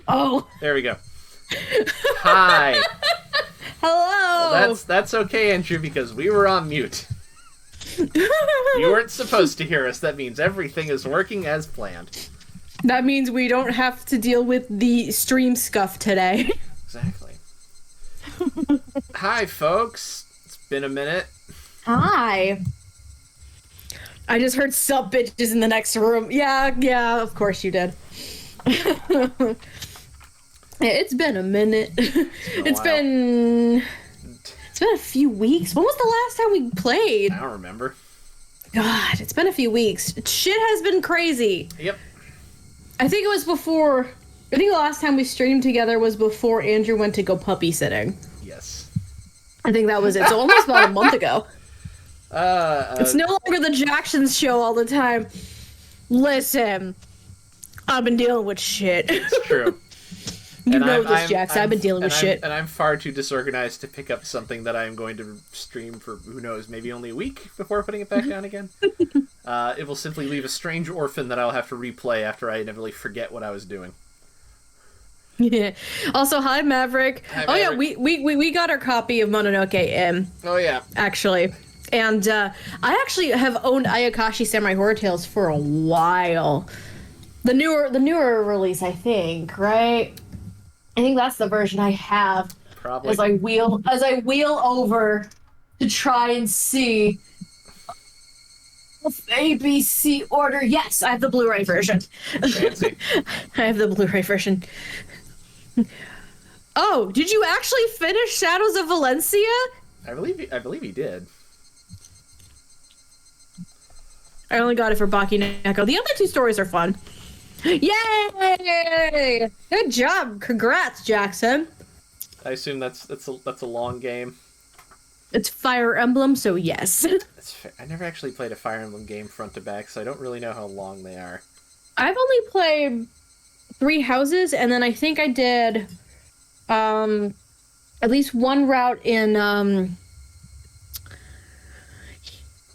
Oh. There we go. Hi. Hello. Well, that's okay, Andrew, because we were on mute. You weren't supposed to hear us. That means everything is working as planned. That means we don't have to deal with the stream scuff today. Exactly. Hi, folks. It's been a minute. Hi. I just heard sup bitches in the next room. Yeah, of course you did. It's been a minute. It's been a few weeks. When was the last time we played? I don't remember. God, it's been a few weeks. Shit has been crazy. Yep. I think the last time we streamed together was before Andrew went to go puppy sitting. Yes. I think that was it. So almost about a month ago. It's no longer the Jacksons show all the time. Listen, I've been dealing with shit. It's true. You know this, Jax. I've been dealing with shit. And I'm far too disorganized to pick up something that I'm going to stream for, who knows, maybe only a week before putting it back down again. It will simply leave a strange orphan that I'll have to replay after I inevitably forget what I was doing. Yeah. Also, hi, Maverick. Hi, oh, Maverick. yeah, we got our copy of Mononoke in. Oh, yeah. Actually. And I actually have owned Ayakashi Samurai Horror Tales for a while. The newer release, I think, right? I think that's the version I have. Probably. As I wheel over to try and see ABC order. Yes, I have the Blu-ray version. Fancy. I have the Blu-ray version. Oh, did you actually finish Shadows of Valencia? I believe he did. I only got it for Baki Neko. The other two stories are fun. Yay! Good job. Congrats, Jackson. I assume that's a long game. It's Fire Emblem, so yes. That's fair. I never actually played a Fire Emblem game front to back, so I don't really know how long they are. I've only played 3 houses, and then I think I did at least one route in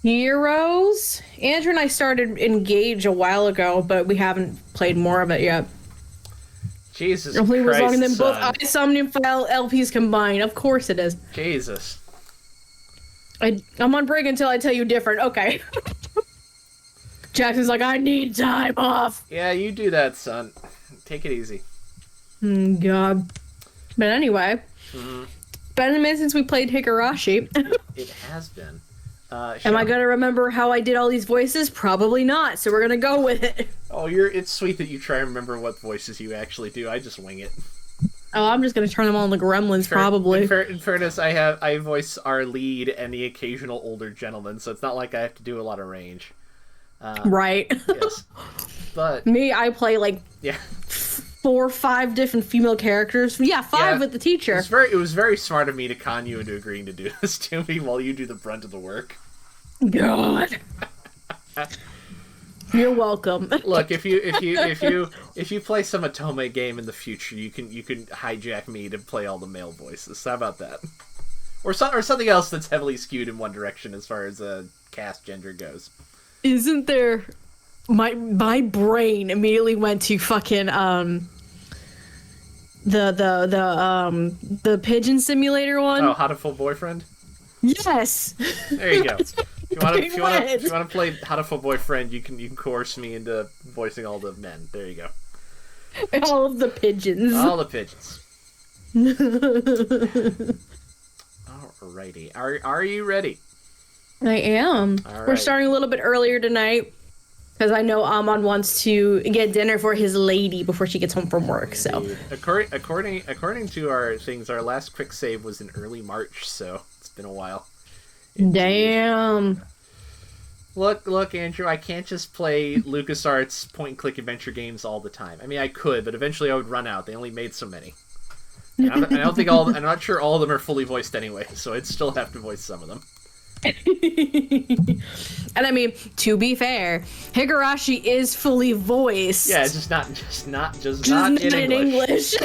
Heroes. Andrew and I started Engage a while ago, but we haven't played more of it yet. Jesus Hopefully Christ, it was longer than both son. iSomnium file LPs combined. Of course it is. Jesus. I'm on break until I tell you different. Okay. Jackson's like, I need time off. Yeah, you do that, son. Take it easy. God. But anyway, been a minute since we played Higurashi. It has been. Am I gonna remember how I did all these voices? Probably not. So we're gonna go with it. Oh, it's sweet that you try and remember what voices you actually do. I just wing it. Oh, I'm just gonna turn them on the Gremlins, probably. In fairness, I voice our lead and the occasional older gentleman, so it's not like I have to do a lot of range. Right. Yes. But me, I play like 4 or 5 different female characters. Yeah, 5 with the teacher. It was very smart of me to con you into agreeing to do this to me while you do the brunt of the work. God. You're welcome. Look, if you play some Otome game in the future, you can hijack me to play all the male voices. How about that? Or something else that's heavily skewed in one direction as far as cast gender goes. Isn't there? My brain immediately went to fucking the pigeon simulator one. Oh, How to Full Boyfriend? Yes. There you go. If you want to play How to Full Boyfriend, you can coerce me into voicing all the men. There you go. All of the pigeons. All the pigeons. Alrighty. Are you ready? I am. All right. We're starting a little bit earlier tonight because I know Amon wants to get dinner for his lady before she gets home from work. So, according to our things, our last quick save was in early March, so it's been a while. Damn. Look, Andrew, I can't just play LucasArts point-and-click adventure games all the time. I mean, I could, but eventually I would run out. They only made so many. And I'm not sure all of them are fully voiced anyway, so I'd still have to voice some of them. And I mean, to be fair, Higurashi is fully voiced. Yeah, it's just not in English.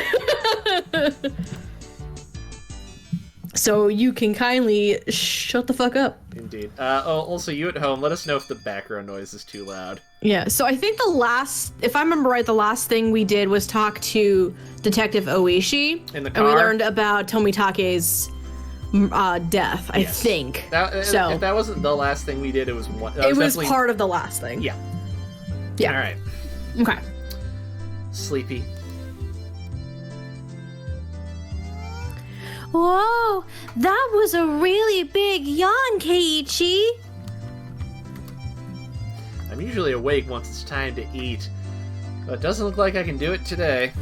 So you can kindly shut the fuck up. Indeed. Also, you at home, let us know if the background noise is too loud. Yeah, so I think if I remember right, the last thing we did was talk to Detective Oishi. In the car? And we learned about Tomitake's death, I think. If that wasn't the last thing we did, it was one. It was part of the last thing. Yeah. Yeah. All right. Okay. Sleepy. Whoa, that was a really big yawn, Keiichi. I'm usually awake once it's time to eat, but it doesn't look like I can do it today.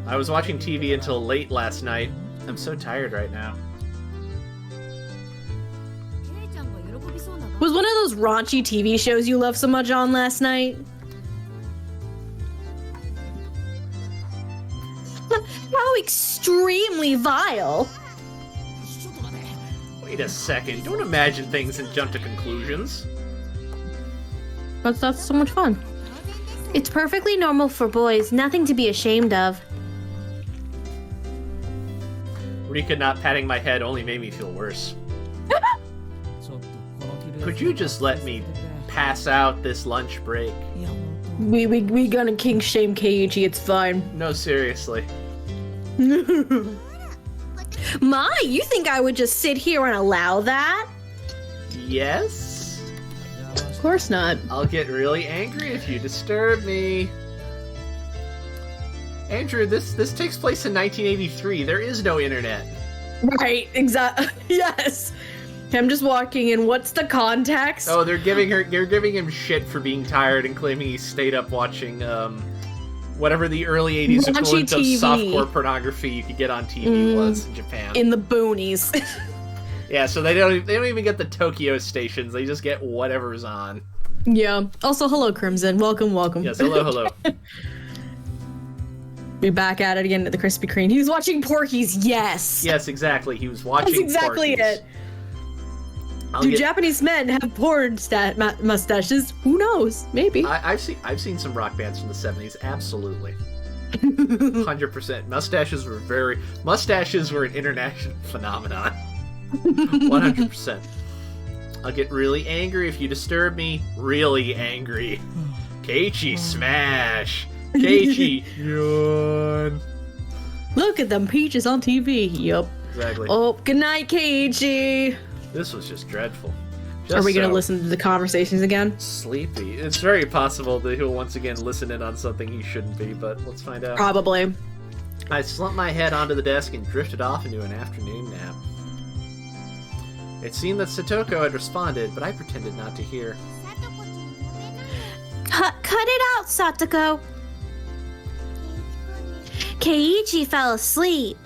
I was watching TV until late last night. I'm so tired right now. Was one of those raunchy TV shows you love so much on last night? How extremely vile. Wait a second. Don't imagine things and jump to conclusions. But that's so much fun. It's perfectly normal for boys, nothing to be ashamed of. Rika not patting my head only made me feel worse. Could you just let me pass out this lunch break? We gonna king shame Keiichi, it's fine. No, seriously. My, you think I would just sit here and allow that? Yes? Of course not. I'll get really angry if you disturb me. Andrew, this takes place in 1983. There is no internet. Right, exactly. Yes. I'm just walking in. What's the context? Oh, they're giving him shit for being tired and claiming he stayed up watching whatever the early 80s Raunchy equivalent of TV. softcore pornography you could get on TV was in Japan. In the boonies. Yeah, so they don't even get the Tokyo stations. They just get whatever's on. Yeah. Also, hello, Crimson. Welcome. Yes, hello. Be back at it again at the Krispy Kreme. He was watching Porky's. Yes. Yes, exactly. He was watching. That's exactly Porky's. it. Do Japanese men have porn mustaches? Who knows? Maybe. I've seen some rock bands from the 70s. Absolutely. 100%. Mustaches were an international phenomenon. 100%. I'll get really angry if you disturb me. Really angry. Keiichi, smash. Keiichi, yawn. Look at them peaches on TV. Yup. Exactly. Oh, good night, Keiichi. This was just dreadful. Are we going to listen to the conversations again? Sleepy. It's very possible that he'll once again listen in on something he shouldn't be, but let's find out. Probably. I slumped my head onto the desk and drifted off into an afternoon nap. It seemed that Satoko had responded, but I pretended not to hear. Cut it out, Satoko. Keiichi fell asleep.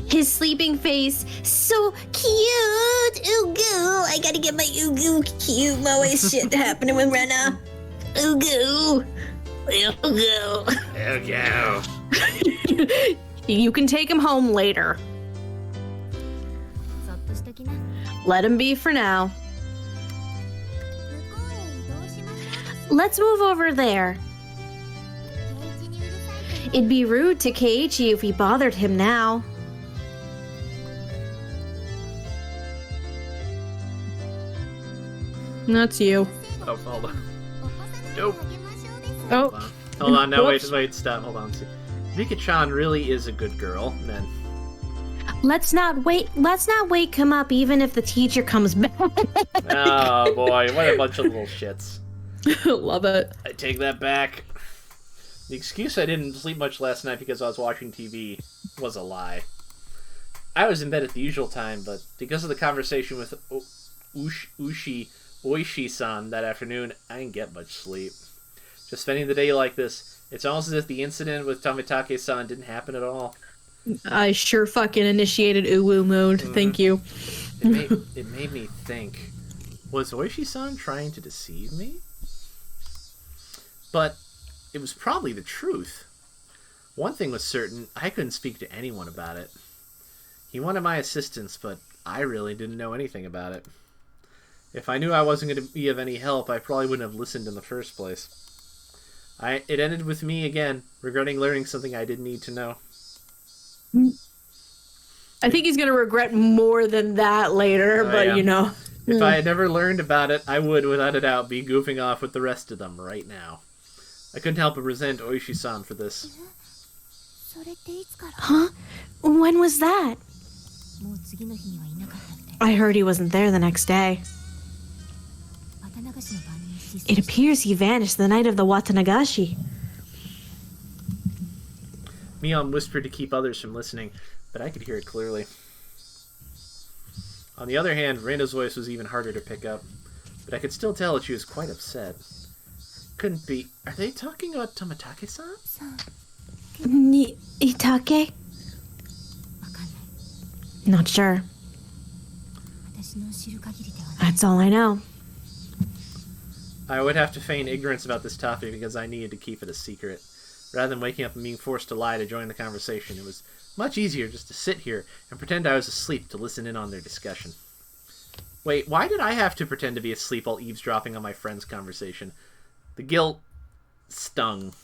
His sleeping face, so cute. Ooh goo. I gotta get my ooh goo cute Moe shit happening with Rena. Ooh goo. Ooh goo. Oh, go. You can take him home later. Let him be for now. Let's move over there. It'd be rude to Keiichi if we bothered him now. That's you. Oh, hold on. Nope. Oh. Hold on. No, Whoops. wait, stop. Hold on. Rika-chan really is a good girl. And then Let's not wake him up even if the teacher comes back. oh boy, what a bunch of little shits. Love it. I take that back. The excuse I didn't sleep much last night because I was watching TV was a lie. I was in bed at the usual time, but because of the conversation with Oishi-san that afternoon, I didn't get much sleep. Just spending the day like this, it's almost as if the incident with Tomitake-san didn't happen at all. I sure fucking initiated uwu mode. Thank you. It made me think, was Oishi-san trying to deceive me? But it was probably the truth. One thing was certain, I couldn't speak to anyone about it. He wanted my assistance, but I really didn't know anything about it. If I knew I wasn't going to be of any help, I probably wouldn't have listened in the first place. It ended with me again, regretting learning something I didn't need to know. I think he's going to regret more than that later, but yeah. you know. If I had never learned about it, I would, without a doubt, be goofing off with the rest of them right now. I couldn't help but resent Oishi-san for this. Huh? When was that? I heard he wasn't there the next day. It appears he vanished the night of the Watanagashi. Mion whispered to keep others from listening, but I could hear it clearly. On the other hand, Reina's voice was even harder to pick up, but I could still tell that she was quite upset. Couldn't be... Are they talking about Tomitake-san? Itake? Not sure. That's all I know. I would have to feign ignorance about this topic because I needed to keep it a secret. Rather than waking up and being forced to lie to join the conversation, it was much easier just to sit here and pretend I was asleep to listen in on their discussion. Wait, why did I have to pretend to be asleep while eavesdropping on my friend's conversation? The guilt stung.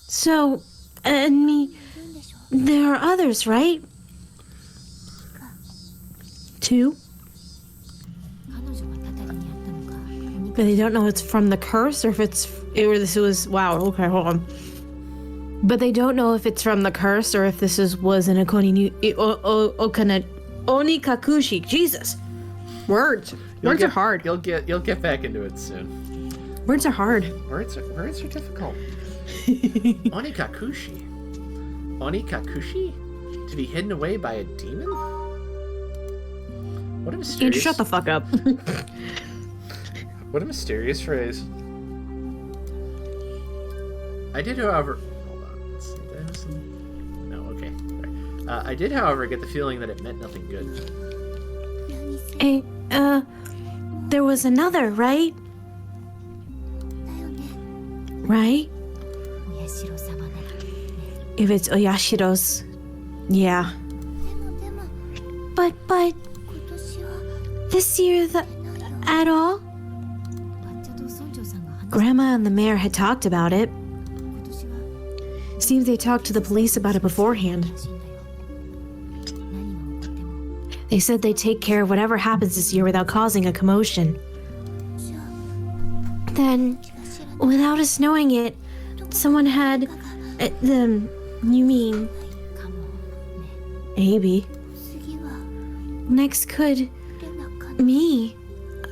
So, there are others, right? 2? But they don't know it's from the curse or if this was wow, okay, hold on. But they don't know if it's from the curse or if this was an Onikakushi. Jesus. Words are hard. You'll get back into it soon. Words are hard. Words are difficult. Onikakushi. Onikakushi? To be hidden away by a demon? What a mysterious... Andrew, shut the fuck up. What a mysterious phrase. I did, however... Hold on. Let's see. Did I miss something? No, okay. Sorry. I did, however, get the feeling that it meant nothing good. There was another, right? Right? If it's Oyashiro's... Yeah. But... This year, at all? Grandma and the mayor had talked about it. Seems they talked to the police about it beforehand. They said they'd take care of whatever happens this year without causing a commotion. Then, without us knowing it, someone had... you mean... Maybe. Next could... Me.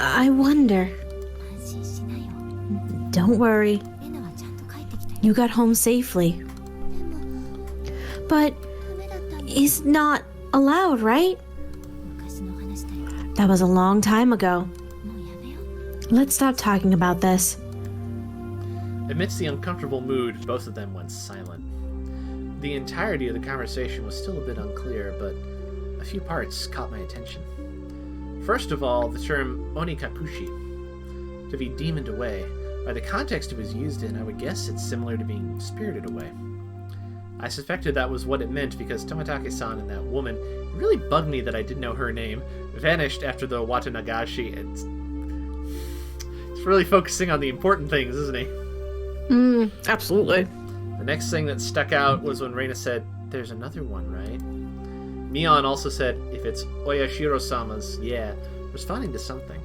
I wonder. Don't worry. You got home safely. But... It's not allowed, right? That was a long time ago. Let's stop talking about this. Amidst the uncomfortable mood, both of them went silent. The entirety of the conversation was still a bit unclear, but a few parts caught my attention. First of all, the term onikakushi, to be demoned away. By the context it was used in, I would guess it's similar to being spirited away. I suspected that was what it meant because Tomitake-san and that woman, it really bugged me that I didn't know her name, vanished after the Watanagashi. It's really focusing on the important things, isn't he? Absolutely. The next thing that stuck out was when Reina said, "There's another one, right?" Mion also said, "If it's Oyashiro-sama's, yeah," responding to something.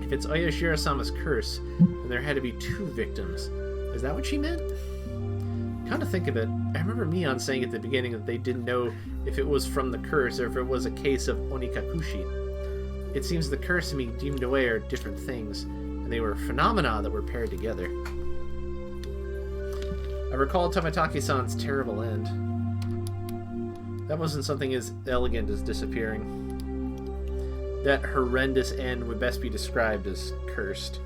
If it's Oyashiro-sama's curse, then there had to be 2 victims. Is that what she meant? Come to think of it, I remember Mion saying at the beginning that they didn't know if it was from the curse or if it was a case of onikakushi. It seems the curse and being deemed away are different things, and they were phenomena that were paired together. I recalled Tomitake-san's terrible end. That wasn't something as elegant as disappearing. That horrendous end would best be described as cursed.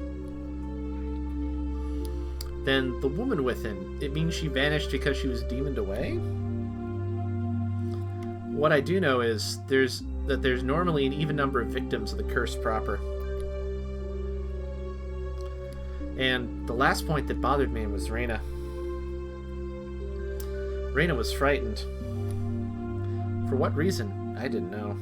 Then the woman with him, it means she vanished because she was demoned away? What I do know is there's normally an even number of victims of the curse proper. And the last point that bothered me was Reina. Reina was frightened. For what reason? I didn't know.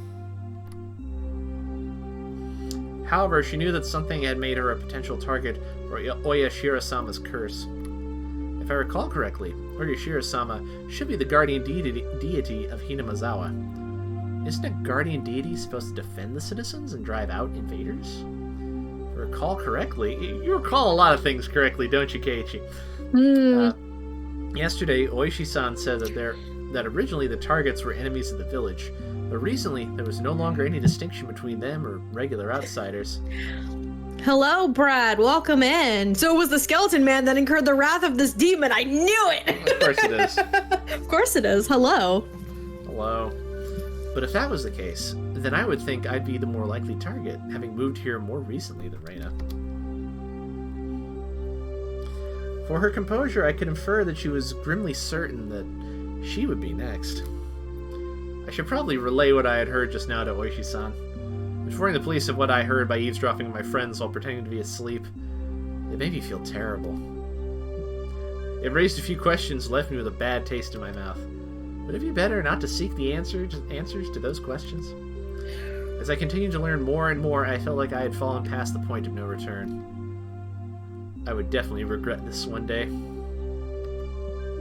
However, she knew that something had made her a potential target for Oyashiro-sama's curse. If I recall correctly, Oyashiro-sama should be the guardian deity of Hinamazawa. Isn't a guardian deity supposed to defend the citizens and drive out invaders? If I recall correctly, you recall a lot of things correctly, don't you, Keiichi? Yesterday, Oishi-san said that originally the targets were enemies of the village, but recently there was no longer any distinction between them or regular outsiders. Hello, Brad. Welcome in. So it was the skeleton man that incurred the wrath of this demon. I knew it! Of course it is. Of course it is. Hello. Hello. But if that was the case, then I would think I'd be the more likely target, having moved here more recently than Reina. For her composure, I could infer that she was grimly certain that she would be next. I should probably relay what I had heard just now to Oishi-san. Informing the police of what I heard by eavesdropping on my friends while pretending to be asleep, it made me feel terrible. It raised a few questions and left me with a bad taste in my mouth. Would it be better not to seek the answers to those questions? As I continued to learn more and more, I felt like I had fallen past the point of no return. I would definitely regret this one day.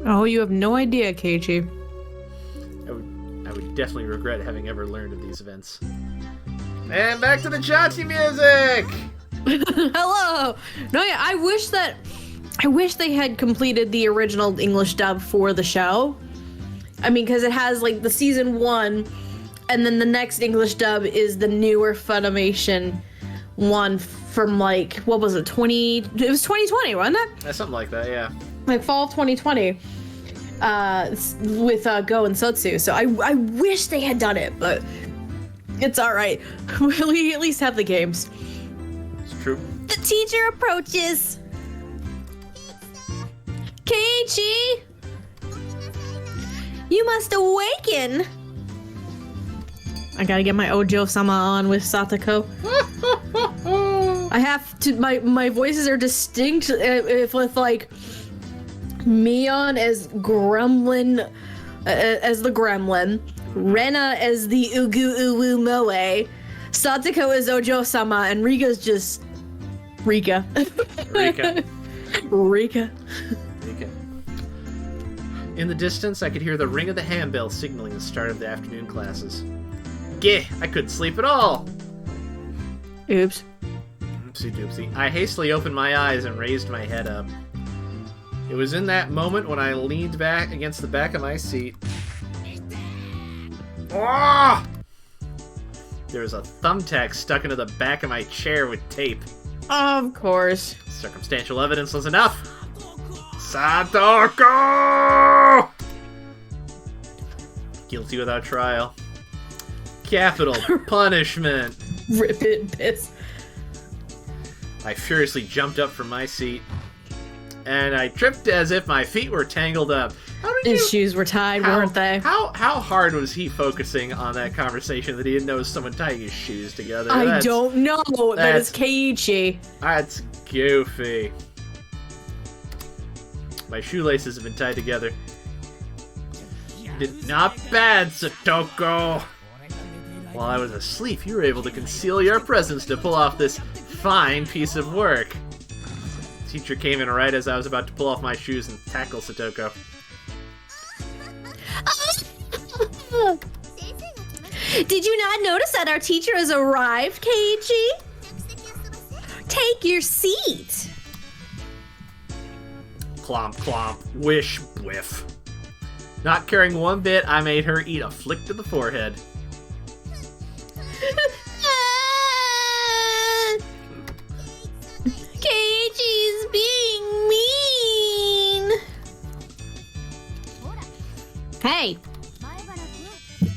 Oh, you have no idea, Keiichi. I would definitely regret having ever learned of these events. And back to the Chachi music! Hello! No, yeah, I wish they had completed the original English dub for the show. I mean, because it has, like, the season 1, and then the next English dub is the newer Funimation one from, like, what was it, it was 2020, wasn't it? Something like that, yeah. Like, fall of 2020, with Go and Sotsu. So I wish they had done it, but it's alright. We at least have the games. It's true. The teacher approaches. Keiichi! You must awaken. I gotta get my Ojo-sama on with Satoko. I have to, my voices are distinct if with, like, Mion as Gremlin, as the Gremlin, Rena as the Ugu Uwu Moe, Satoko as Ojo-sama, and Rika's just Rika. Rika. Rika. In the distance, I could hear the ring of the handbell signaling the start of the afternoon classes. Geh! I couldn't sleep at all! Oops. Oopsie doopsie. I hastily opened my eyes and raised my head up. It was in that moment when I leaned back against the back of my seat. Ah! There was a thumbtack stuck into the back of my chair with tape. Of course. Circumstantial evidence was enough. Satoko! Guilty without trial. Capital punishment. Rip it, piss. I furiously jumped up from my seat, and I tripped as if my feet were tangled up. His shoes were tied, weren't they? How hard was he focusing on that conversation that he didn't notice someone tying his shoes together? I don't know, but it's Keiichi. That's goofy. My shoelaces have been tied together. Not bad, Satoko. While I was asleep, you were able to conceal your presence to pull off this fine piece of work. The teacher came in right as I was about to pull off my shoes and tackle Satoko. Did you not notice that our teacher has arrived, Keiichi? Take your seat. Clomp, clomp, wish, whiff. Not caring one bit, I made her eat a flick to the forehead. Keiichi's being mean. Hey!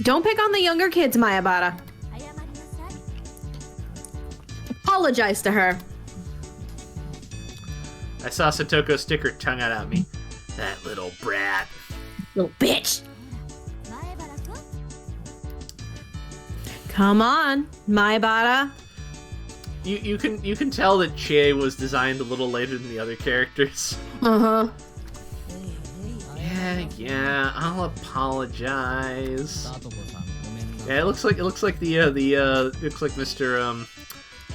Don't pick on the younger kids, Mayabara. Apologize to her. I saw Satoko stick her tongue out at me. That little brat. Little bitch. Come on, Mayabara. You can tell that Chie was designed a little later than the other characters. Uh-huh. Yeah, I'll apologize. Yeah, it looks like Mr.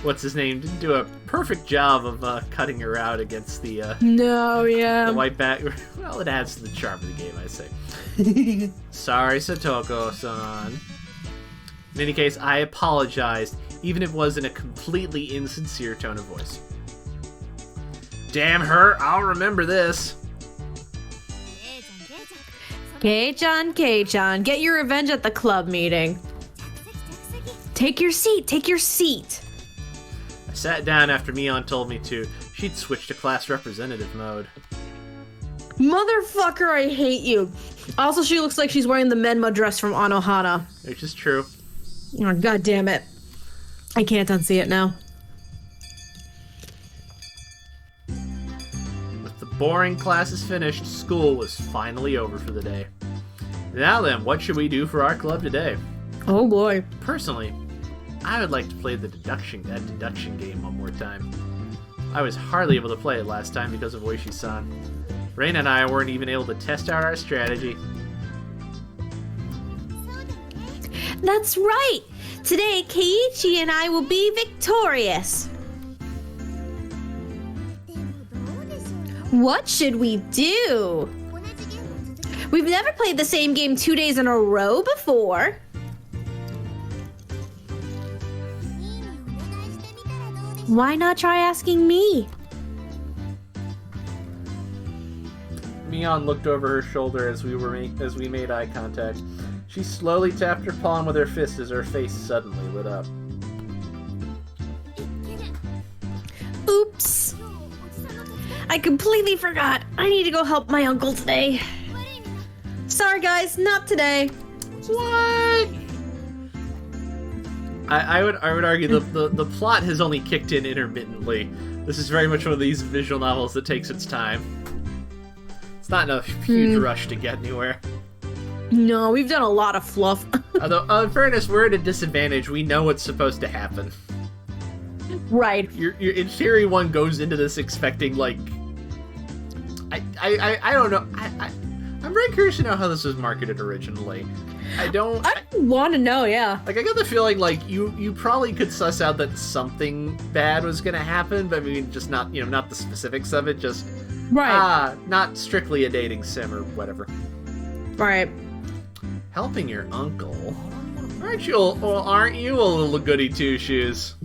What's his name didn't do a perfect job of cutting her out against the the white back. Well, it adds to the charm of the game, I say. Sorry, Satoko-san. In any case, I apologized, even if it was in a completely insincere tone of voice. Damn her, I'll remember this. Kei-chan, Kei-chan, get your revenge at the club meeting. Take your seat, take your seat. I sat down after Mion told me to. She'd switched to class representative mode. Motherfucker, I hate you. Also, she looks like she's wearing the Menma dress from Anohana. Which is true. Oh, God damn it. I can't unsee it now. With the boring classes finished, school was finally over for the day. Now then, what should we do for our club today? Oh boy. Personally, I would like to play that deduction game one more time. I was hardly able to play it last time because of Oishi-san. Rain and I weren't even able to test out our strategy. That's right! Today, Keiichi and I will be victorious! What should we do? We've never played the same game 2 days in a row before. Why not try asking me? Mion looked over her shoulder as we made eye contact. She slowly tapped her palm with her fist as her face suddenly lit up. Oops. I completely forgot. I need to go help my uncle today. Sorry guys, not today. What? I would argue the plot has only kicked in intermittently. This is very much one of these visual novels that takes its time. It's not in a huge rush to get anywhere. No, we've done a lot of fluff. Although, in fairness, we're at a disadvantage. We know what's supposed to happen. Right. You're in theory, one goes into this expecting, like... I don't know. I'm very curious to know how this was marketed originally. I want to know, yeah. Like, I got the feeling, like, you probably could suss out that something bad was gonna happen, but I mean, just not, not the specifics of it, just... Right. Not strictly a dating sim or whatever. Right. Helping your uncle? Aren't you a little goody two-shoes?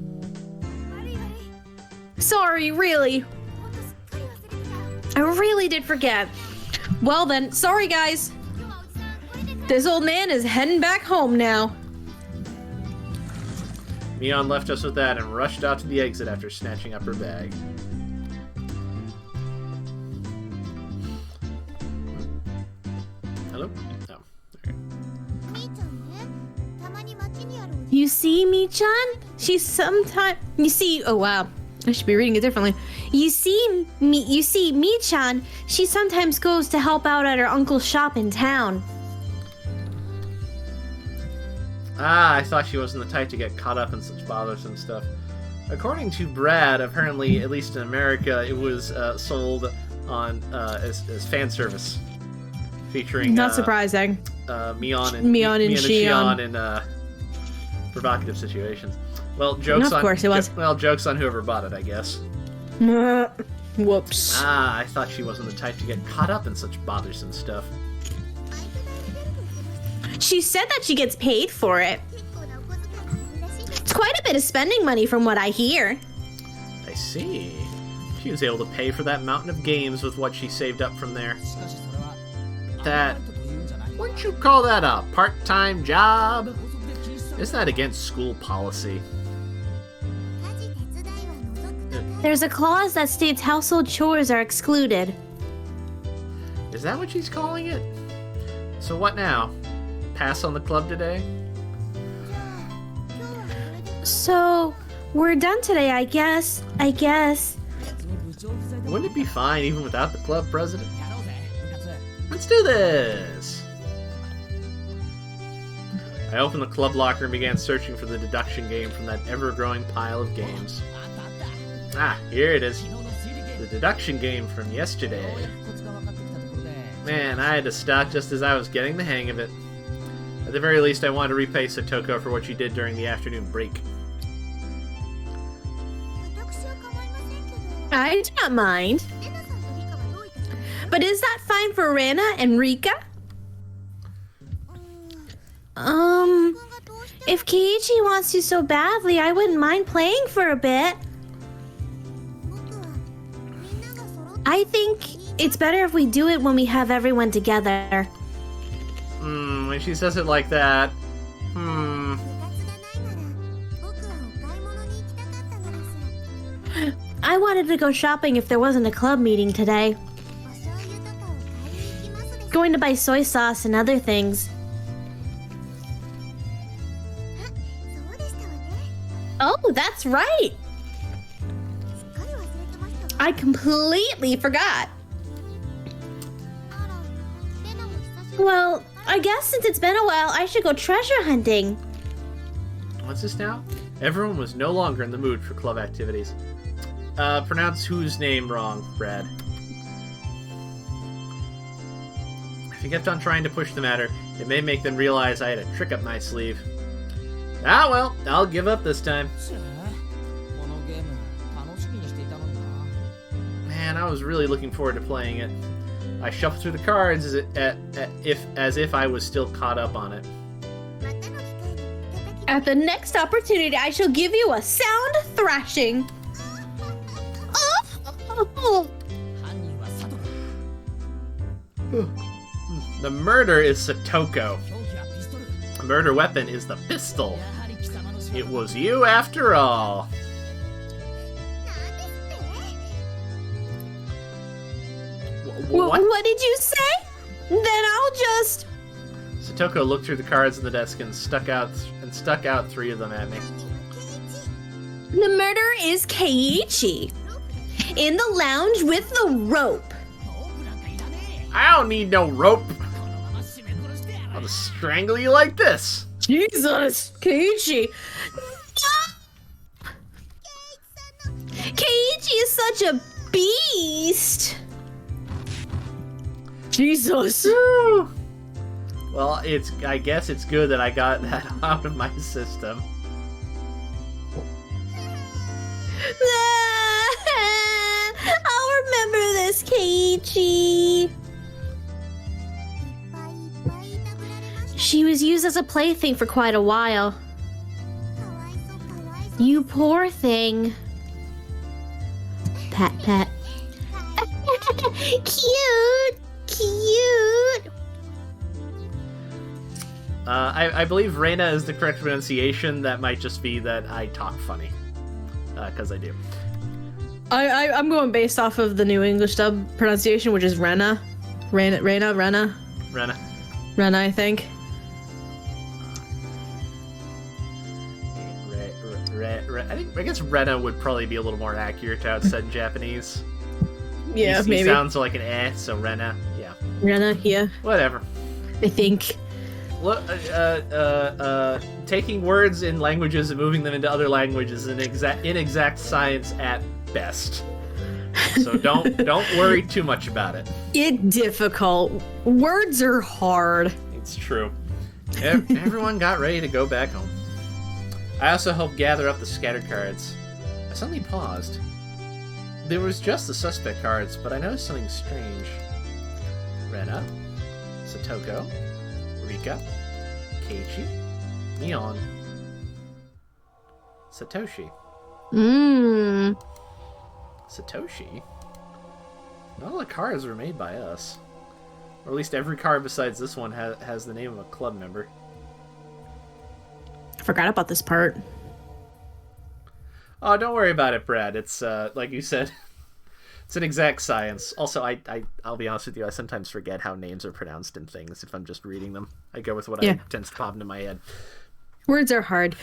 Sorry, really. I really did forget. Well then, sorry guys. This old man is heading back home now. Mion left us with that and rushed out to the exit after snatching up her bag. Hello? Oh, okay. You see, Mi-chan? Oh wow. I should be reading it differently. You see, Mi-chan, she sometimes goes to help out at her uncle's shop in town. I thought she wasn't the type to get caught up in such bothersome stuff. According to Brad, apparently, at least in America, it was sold on as fan service, featuring Not surprising. Mion and Shion in provocative situations. Well, jokes of course it was. Well, jokes on whoever bought it, I guess. Whoops. I thought she wasn't the type to get caught up in such bothersome stuff. She said that she gets paid for it. It's quite a bit of spending money from what I hear. I see. She was able to pay for that mountain of games with what she saved up from there. That... Wouldn't you call that a part-time job? Isn't that against school policy? There's a clause that states household chores are excluded. Is that what she's calling it? So what now? Pass on the club today? So, we're done today, I guess. Wouldn't it be fine even without the club president? Let's do this! I opened the club locker and began searching for the deduction game from that ever-growing pile of games. Ah, here it is. The deduction game from yesterday. Man, I had to stop just as I was getting the hang of it. At the very least, I wanted to repay Satoko for what she did during the afternoon break. I do not mind. But is that fine for Rena and Rika? If Keiichi wants to so badly, I wouldn't mind playing for a bit. I think it's better if we do it when we have everyone together. When she says it like that, I wanted to go shopping if there wasn't a club meeting today. Going to buy soy sauce and other things. Oh, that's right! I completely forgot. Well, I guess since it's been a while, I should go treasure hunting. What's this now? Everyone was no longer in the mood for club activities. Pronounce whose name wrong, Brad. If you kept on trying to push the matter, it may make them realize I had a trick up my sleeve. Ah well, I'll give up this time. Man, I was really looking forward to playing it. I shuffled through the cards as if I was still caught up on it. At the next opportunity, I shall give you a sound thrashing. The murder is Satoko. The murder weapon is the pistol. It was you after all. What did you say? Then I'll just... Satoko looked through the cards on the desk and stuck out 3 of them at me. The murderer is Keiichi. In the lounge with the rope. I don't need no rope. I'll just strangle you like this. Jesus, Keiichi. Keiichi is such a beast. Jesus. Well, I guess it's good that I got that out of my system. I'll remember this, Keiichi. She was used as a plaything for quite a while. You poor thing. Pat, pat. Cute! Cute! I believe Reina is the correct pronunciation. That might just be that I talk funny. Because I do. I'm going based off of the New English dub pronunciation, which is Rena. Rena, I think. I guess Rena would probably be a little more accurate to how it's said in Japanese. Yeah, He maybe. sounds like an so Rena, yeah. Rena, yeah. Whatever. I think. Taking words in languages and moving them into other languages is an inexact science at best. So don't worry too much about it. It's difficult. Words are hard. It's true. Everyone got ready to go back home. I also helped gather up the scattered cards. I suddenly paused. There was just the suspect cards, but I noticed something strange. Rena, Satoko, Rika, Keiichi, Neon, Satoshi. Satoshi? Not all the cards were made by us. Or at least every card besides this one has the name of a club member. I forgot about this part. Oh, don't worry about it, Brad. It's, like you said, it's an exact science. Also, I'll be honest with you, I sometimes forget how names are pronounced in things if I'm just reading them. I go with what tends to pop into my head. Words are hard.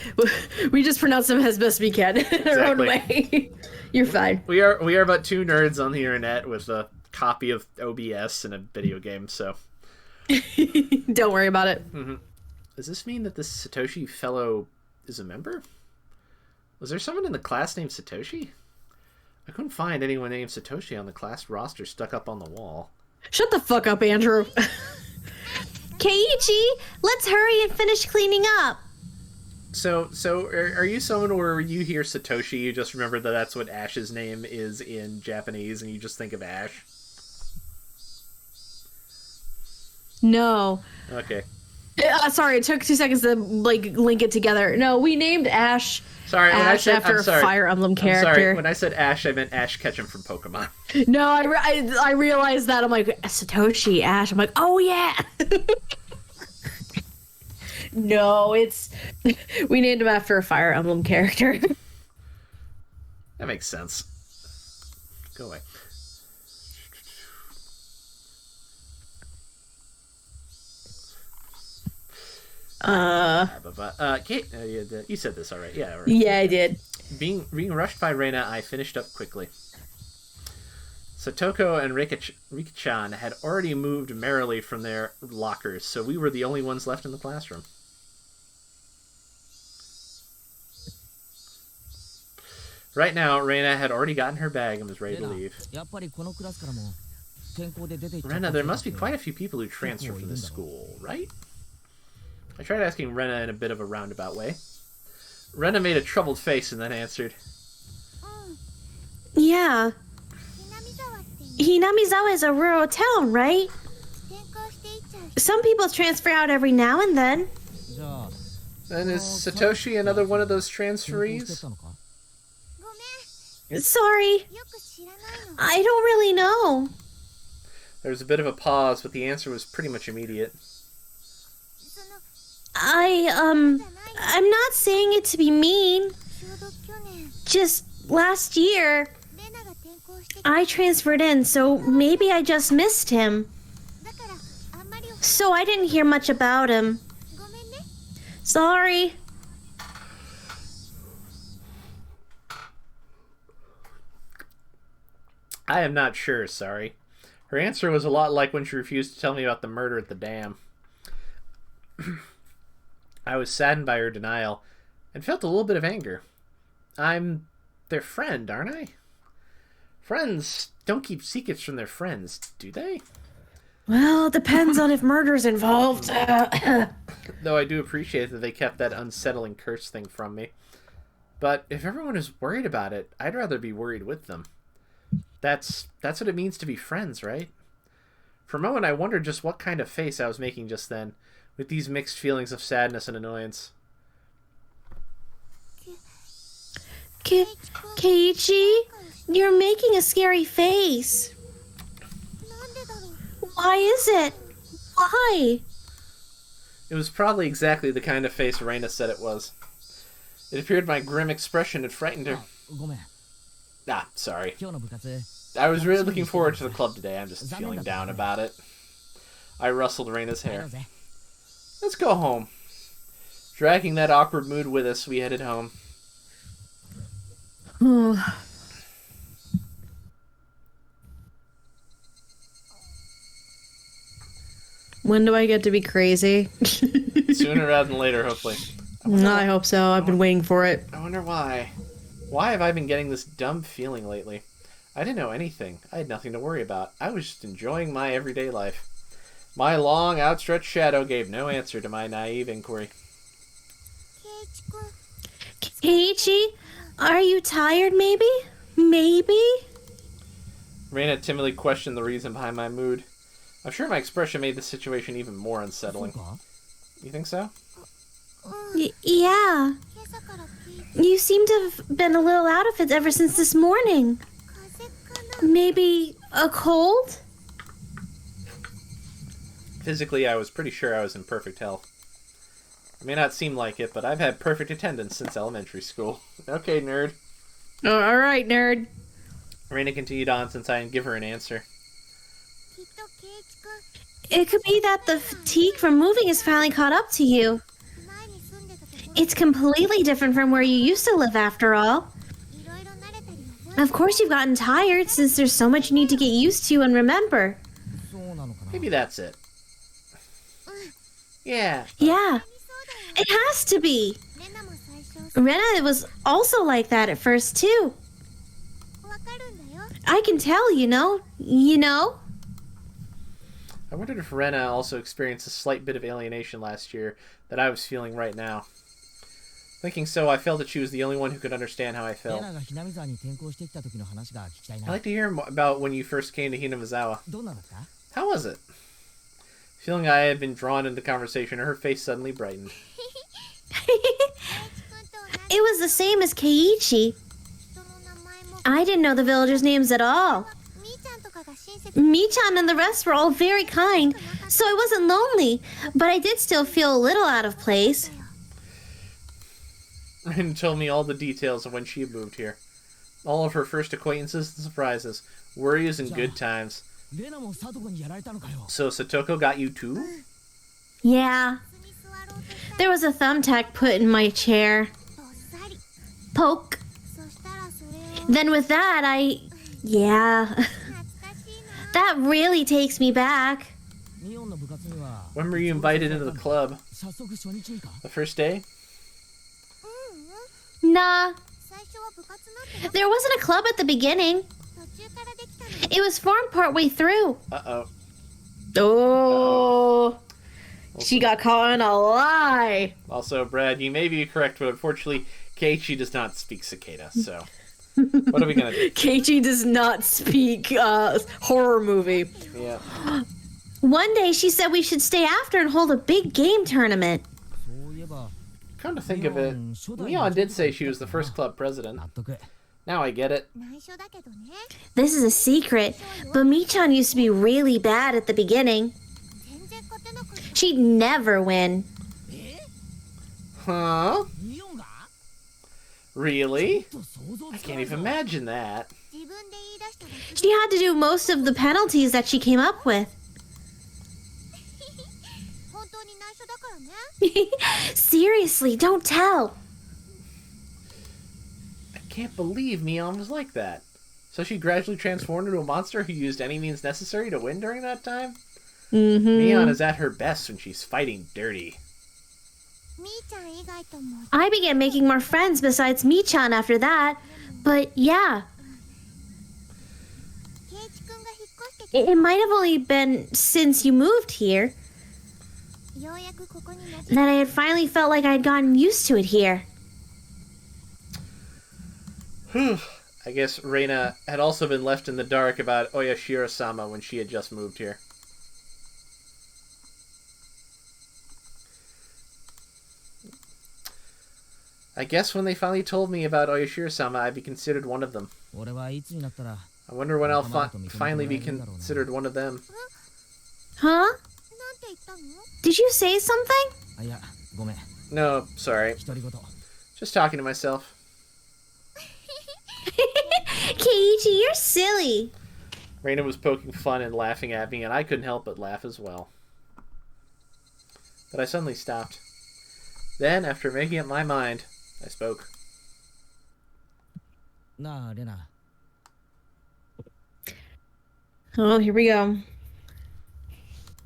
We just pronounce them as best we can in our own way. You're fine. We are about 2 nerds on the internet with a copy of OBS and a video game, so... Don't worry about it. Mm-hmm. Does this mean that this Satoshi fellow is a member? Was there someone in the class named Satoshi? I couldn't find anyone named Satoshi on the class roster stuck up on the wall. Shut the fuck up, Andrew. Keiichi, let's hurry and finish cleaning up. So are you someone where you hear Satoshi, you just remember that that's what Ash's name is in Japanese, and you just think of Ash? No. Okay. Sorry, it took 2 seconds to like link it together. No, we named Ash. Sorry, when I Ash said, after I'm sorry. a Fire Emblem character. I'm sorry, when I said Ash, I meant Ash Ketchum from Pokemon. No, I realized that. I'm like, Satoshi, Ash. I'm like, oh yeah. No, we named him after a Fire Emblem character. That makes sense. Go away. Kate, you said this alright. Yeah, right. Yeah, I did. Being rushed by Reina, I finished up quickly. Satoko and Rika-chan had already moved merrily from their lockers, so we were the only ones left in the classroom. Right now, Reina had already gotten her bag and was ready to leave. Rena, there must be quite a few people who transfer from this school, right? I tried asking Rena in a bit of a roundabout way. Rena made a troubled face and then answered, Yeah. Hinamizawa is a rural town, right? Some people transfer out every now and then. Then is Satoshi another one of those transferees? Sorry. I don't really know. There was a bit of a pause, but the answer was pretty much immediate. I'm not saying it to be mean. Just last year, I transferred in, so maybe I just missed him. So I didn't hear much about him. Sorry. I am not sure, sorry. Her answer was a lot like when she refused to tell me about the murder at the dam. I was saddened by her denial and felt a little bit of anger. I'm their friend, aren't I? Friends don't keep secrets from their friends, do they? Well, it depends on if murder's involved. Though I do appreciate that they kept that unsettling curse thing from me. But if everyone is worried about it, I'd rather be worried with them. That's what it means to be friends, right? For a moment, I wondered just what kind of face I was making just then, with these mixed feelings of sadness and annoyance. Keiichi, you're making a scary face. Why is it? Why? It was probably exactly the kind of face Reina said it was. It appeared my grim expression had frightened her. Ah, sorry. I was really looking forward to the club today. I'm just feeling down about it. I rustled Reina's hair. Let's go home. Dragging that awkward mood with us, we headed home. When do I get to be crazy? Sooner rather than later, hopefully. I hope so. I've been waiting for it. I wonder why. Why have I been getting this dumb feeling lately? I didn't know anything. I had nothing to worry about. I was just enjoying my everyday life. My long, outstretched shadow gave no answer to my naive inquiry. Keiichi, are you tired maybe? Maybe? Reina timidly questioned the reason behind my mood. I'm sure my expression made the situation even more unsettling. You think so? Yeah. You seem to have been a little out of it ever since this morning. Maybe a cold? Physically, I was pretty sure I was in perfect health. It may not seem like it, but I've had perfect attendance since elementary school. Okay, nerd. Oh, all right, nerd. Reina continued on since I didn't give her an answer. It could be that the fatigue from moving has finally caught up to you. It's completely different from where you used to live, after all. Of course you've gotten tired, since there's so much you need to get used to and remember. Maybe that's it. Yeah. Yeah, it has to be. Rena was also like that at first, too. I can tell, you know? I wondered if Rena also experienced a slight bit of alienation last year that I was feeling right now. Thinking so, I felt that she was the only one who could understand how I felt. I'd like to hear about when you first came to Hinamizawa. How was it? Feeling I had been drawn into the conversation, her face suddenly brightened. It was the same as Keiichi. I didn't know the villagers' names at all. Mi-chan and the rest were all very kind, so I wasn't lonely, but I did still feel a little out of place. And told me all the details of when she had moved here. All of her first acquaintances and surprises, worries and good times. So Satoko got you too? Yeah. There was a thumbtack put in my chair. Poke. Then with that, yeah. That really takes me back. When were you invited into the club? The first day? Nah. There wasn't a club at the beginning. It was formed partway through. Uh-oh. Oh. She got caught in a lie. Also, Brad, you may be correct, but unfortunately, Keiichi does not speak cicada, so... What are we gonna do? Keiichi does not speak horror movie. Yeah. One day she said we should stay after and hold a big game tournament. Come to think of it, Leon did say she was the first club president. Now I get it. This is a secret, but Mi-chan used to be really bad at the beginning. She'd never win. Huh? Really? I can't even imagine that. She had to do most of the penalties that she came up with. Seriously, don't tell. I can't believe Mion was like that. So she gradually transformed into a monster who used any means necessary to win during that time? Mm-hmm. Mion is at her best when she's fighting dirty. I began making more friends besides Mi-chan after that, but yeah. It might have only been since you moved here that I had finally felt like I had gotten used to it here. I guess Reina had also been left in the dark about Oyashiro-sama when she had just moved here. I guess when they finally told me about Oyashiro-sama, I'd be considered one of them. I wonder when I'll finally be considered one of them. Huh? Did you say something? No, sorry. Just talking to myself. Keiichi, you're silly. Reina was poking fun and laughing at me, and I couldn't help but laugh as well. But I suddenly stopped. Then, after making up my mind, I spoke. Oh, here we go.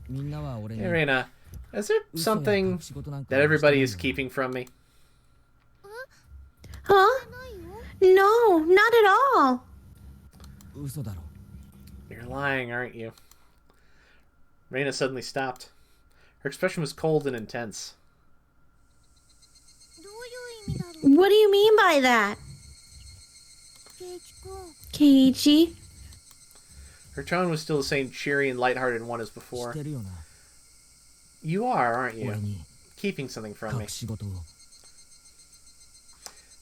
Hey, Reina, is there something that everybody is keeping from me? Huh? No, not at all. You're lying, aren't you? Reina suddenly stopped. Her expression was cold and intense. What do you mean by that? Keiichi? Her tone was still the same cheery and lighthearted one as before. You are, aren't you? Keeping something from me.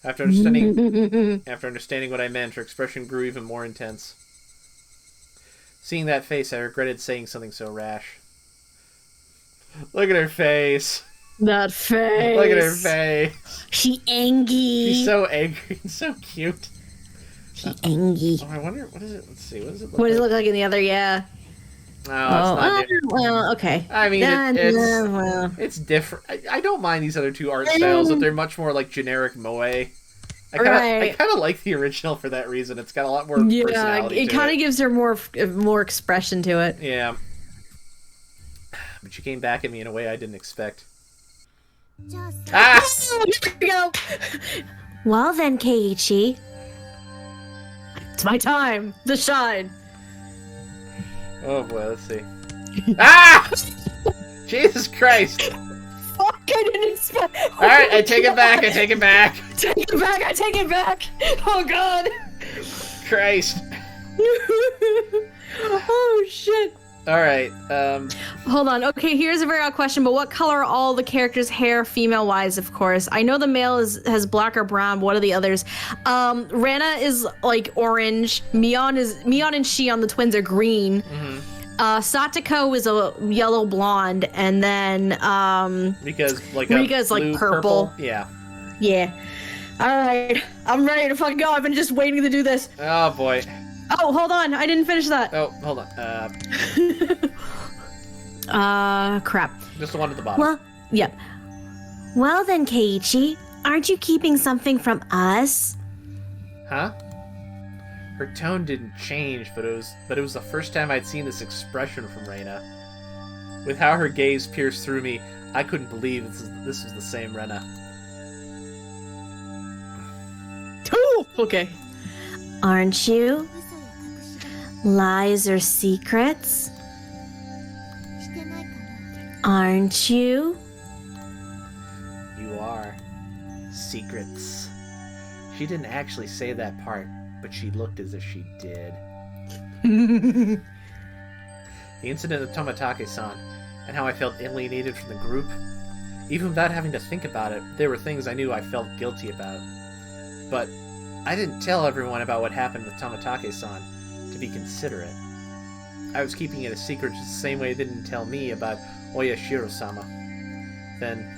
After understanding what I meant, her expression grew even more intense. Seeing that face, I regretted saying something so rash. Look at her face. That face. Look at her face. She angry. She's so angry and so cute. She angry. Oh, I wonder, what is it? Let's see, what does it look What does it like? look like in the other? Yeah. No, it's not different. Well, okay. I mean, Well. it's different. I don't mind these other two art styles, but they're much more like generic moe. I kind of like the original for that reason. It's got a lot more personality it to kind of gives her more expression to it. Yeah. But she came back at me in a way I didn't expect. Ah! Here we go. Well then, Keiichi. It's my time to shine. Oh boy, let's see. Ah! Jesus Christ! Fuck, I didn't expect. Alright, I take it back, I take it back. Take it back, I take it back. Oh god. Christ. Oh shit. All right. Hold on. Okay, here's a very odd question, but what color are all the characters' hair, female-wise, of course? I know the male has black or brown. What are the others? Rana is like orange. Mion and Shion, the twins, are green. Satoko is a yellow blonde, and then Rika's like Rika's purple. Yeah. Yeah. All right, I'm ready to fucking go. I've been just waiting to do this. Oh boy. Oh, hold on. I didn't finish that. Oh, hold on. Crap. Just the one at the bottom. Well, Yep. well then, Keiichi, aren't you keeping something from us? Huh? Her tone didn't change, but it was the first time I'd seen this expression from Reina. With how her gaze pierced through me, I couldn't believe this was the same Rena. Oh, okay. Aren't you? Lies or secrets? Aren't you? You are. Secrets. She didn't actually say that part, but she looked as if she did. The incident of Tomatake-san, and how I felt alienated from the group. Even without having to think about it, there were things I knew I felt guilty about. But I didn't tell everyone about what happened with Tomatake-san to be considerate. I was keeping it a secret just the same way they didn't tell me about Oyashiro-sama. Then,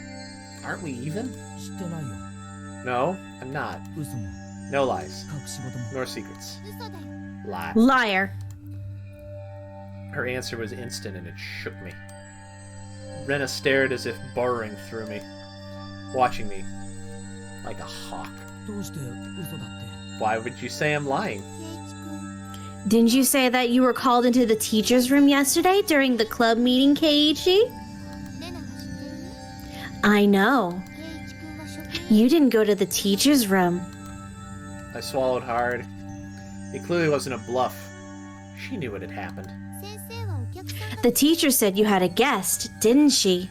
aren't we even? No, I'm not. No lies. Nor secrets. Lie. Liar. Her answer was instant and it shook me. Rena stared as if burrowing through me, watching me like a hawk. Why would you say I'm lying? Didn't you say that you were called into the teacher's room yesterday during the club meeting, Keiichi? I know. You didn't go to the teacher's room. I swallowed hard. It clearly wasn't a bluff. She knew what had happened. The teacher said you had a guest, didn't she?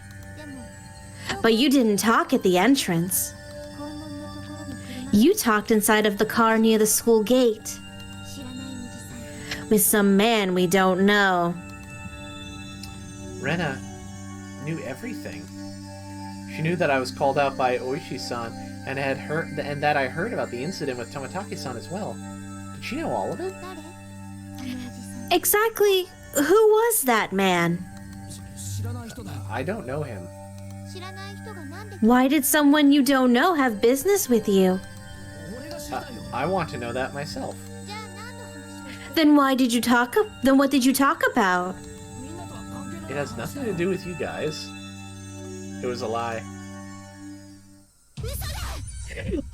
But you didn't talk at the entrance. You talked inside of the car near the school gate. With some man we don't know. Rena knew everything. She knew that I was called out by Oishi-san and that I heard about the incident with Tomatake-san as well. Did she know all of it? Exactly who was that man? I don't know him. Why did someone you don't know have business with you? I want to know that myself. Then what did you talk about? It has nothing to do with you guys. It was a lie.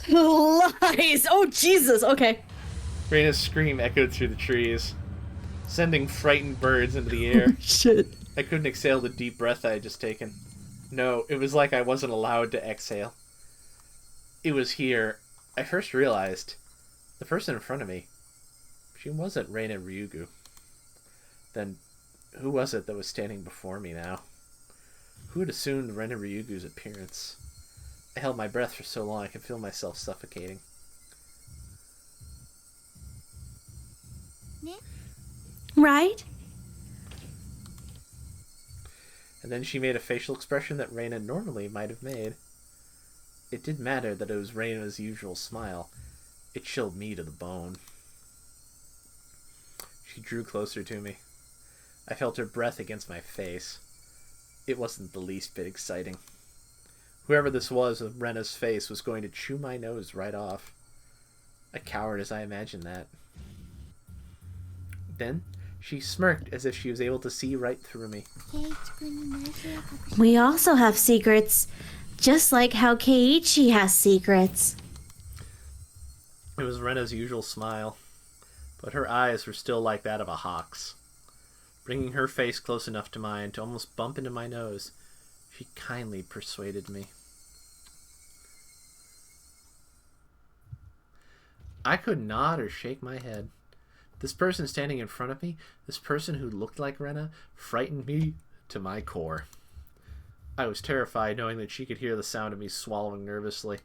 Lies. Oh, Jesus. Okay. Reina's scream echoed through the trees, sending frightened birds into the air. Shit. I couldn't exhale the deep breath I had just taken. No, it was like I wasn't allowed to exhale. It was here I first realized the person in front of me, she wasn't Reina Ryugu. Then, who was it that was standing before me now? Who had assumed Reina Ryugu's appearance? I held my breath for so long I could feel myself suffocating. Right? And then she made a facial expression that Reina normally might have made. It didn't matter that it was Reina's usual smile. It chilled me to the bone. She drew closer to me. I felt her breath against my face. It wasn't the least bit exciting. Whoever this was with Rena's face was going to chew my nose right off. A coward as I imagined that. Then, she smirked as if she was able to see right through me. We also have secrets, just like how Keiichi has secrets. It was Rena's usual smile, but her eyes were still like that of a hawk's. Bringing her face close enough to mine to almost bump into my nose, she kindly persuaded me. I could nod or shake my head. This person standing in front of me, this person who looked like Rena, frightened me to my core. I was terrified knowing that she could hear the sound of me swallowing nervously.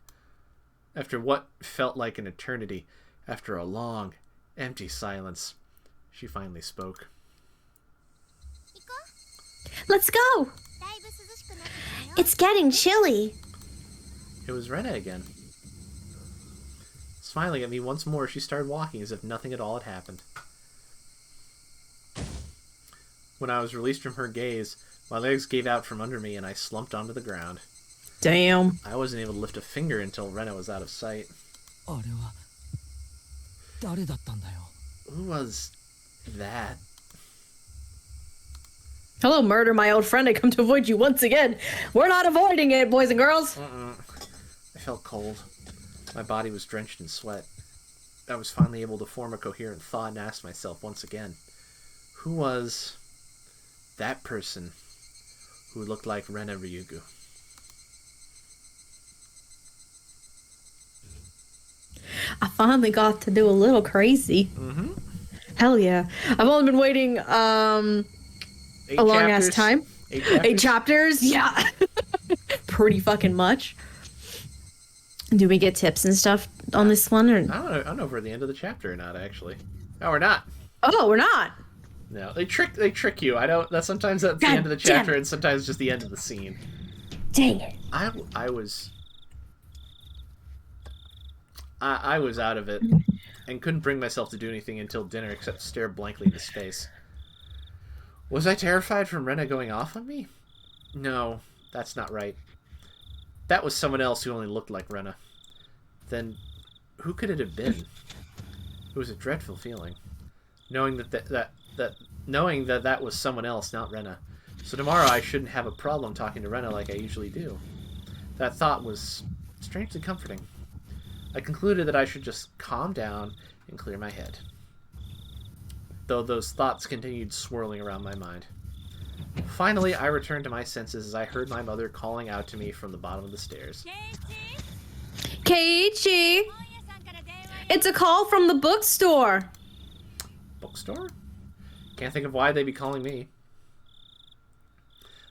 After what felt like an eternity, after a long, empty silence, she finally spoke. Let's go. It's getting chilly. It was Rena again. Smiling at me once more, she started walking as if nothing at all had happened. When I was released from her gaze, my legs gave out from under me and I slumped onto the ground. Damn. I wasn't able to lift a finger until Rena was out of sight. Who was that? Hello, murder, my old friend. I come to avoid you once again. We're not avoiding it, boys and girls. I felt cold. My body was drenched in sweat. I was finally able to form a coherent thought and ask myself once again, who was that person who looked like Rena Ryugu? I finally got to do a little crazy. Mm-hmm. Hell yeah. I've only been waiting a long ass time. 8 chapters? Yeah. Pretty fucking much. Do we get tips and stuff on this one? Or? I don't know if we're at the end of the chapter or not, actually. No, we're not. Oh, we're not. No, they trick you. I don't. That's sometimes that's the end of the chapter, and sometimes just the end of the scene. Dang it! I was out of it, and couldn't bring myself to do anything until dinner except stare blankly into space. Was I terrified from Rena going off on me? No, that's not right. That was someone else who only looked like Rena. Then, who could it have been? It was a dreadful feeling, knowing that was someone else, not Rena. So tomorrow I shouldn't have a problem talking to Rena like I usually do. That thought was strangely comforting. I concluded that I should just calm down and clear my head, though those thoughts continued swirling around my mind. Finally, I returned to my senses as I heard my mother calling out to me from the bottom of the stairs. Keiichi! It's a call from the bookstore! Bookstore? Can't think of why they'd be calling me.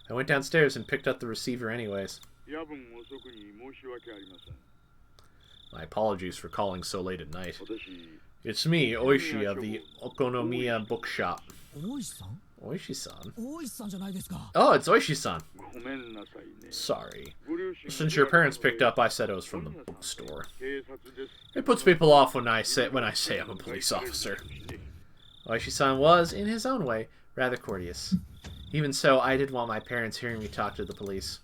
I went downstairs and picked up the receiver anyways. My apologies for calling so late at night. It's me, Oishi of the Okonomiya Bookshop. Oishi-san? Oh, it's Oishi-san. Sorry. Since your parents picked up, I said I was from the bookstore. It puts people off when I say I'm a police officer. Oishi-san was, in his own way, rather courteous. Even so, I didn't want my parents hearing me talk to the police.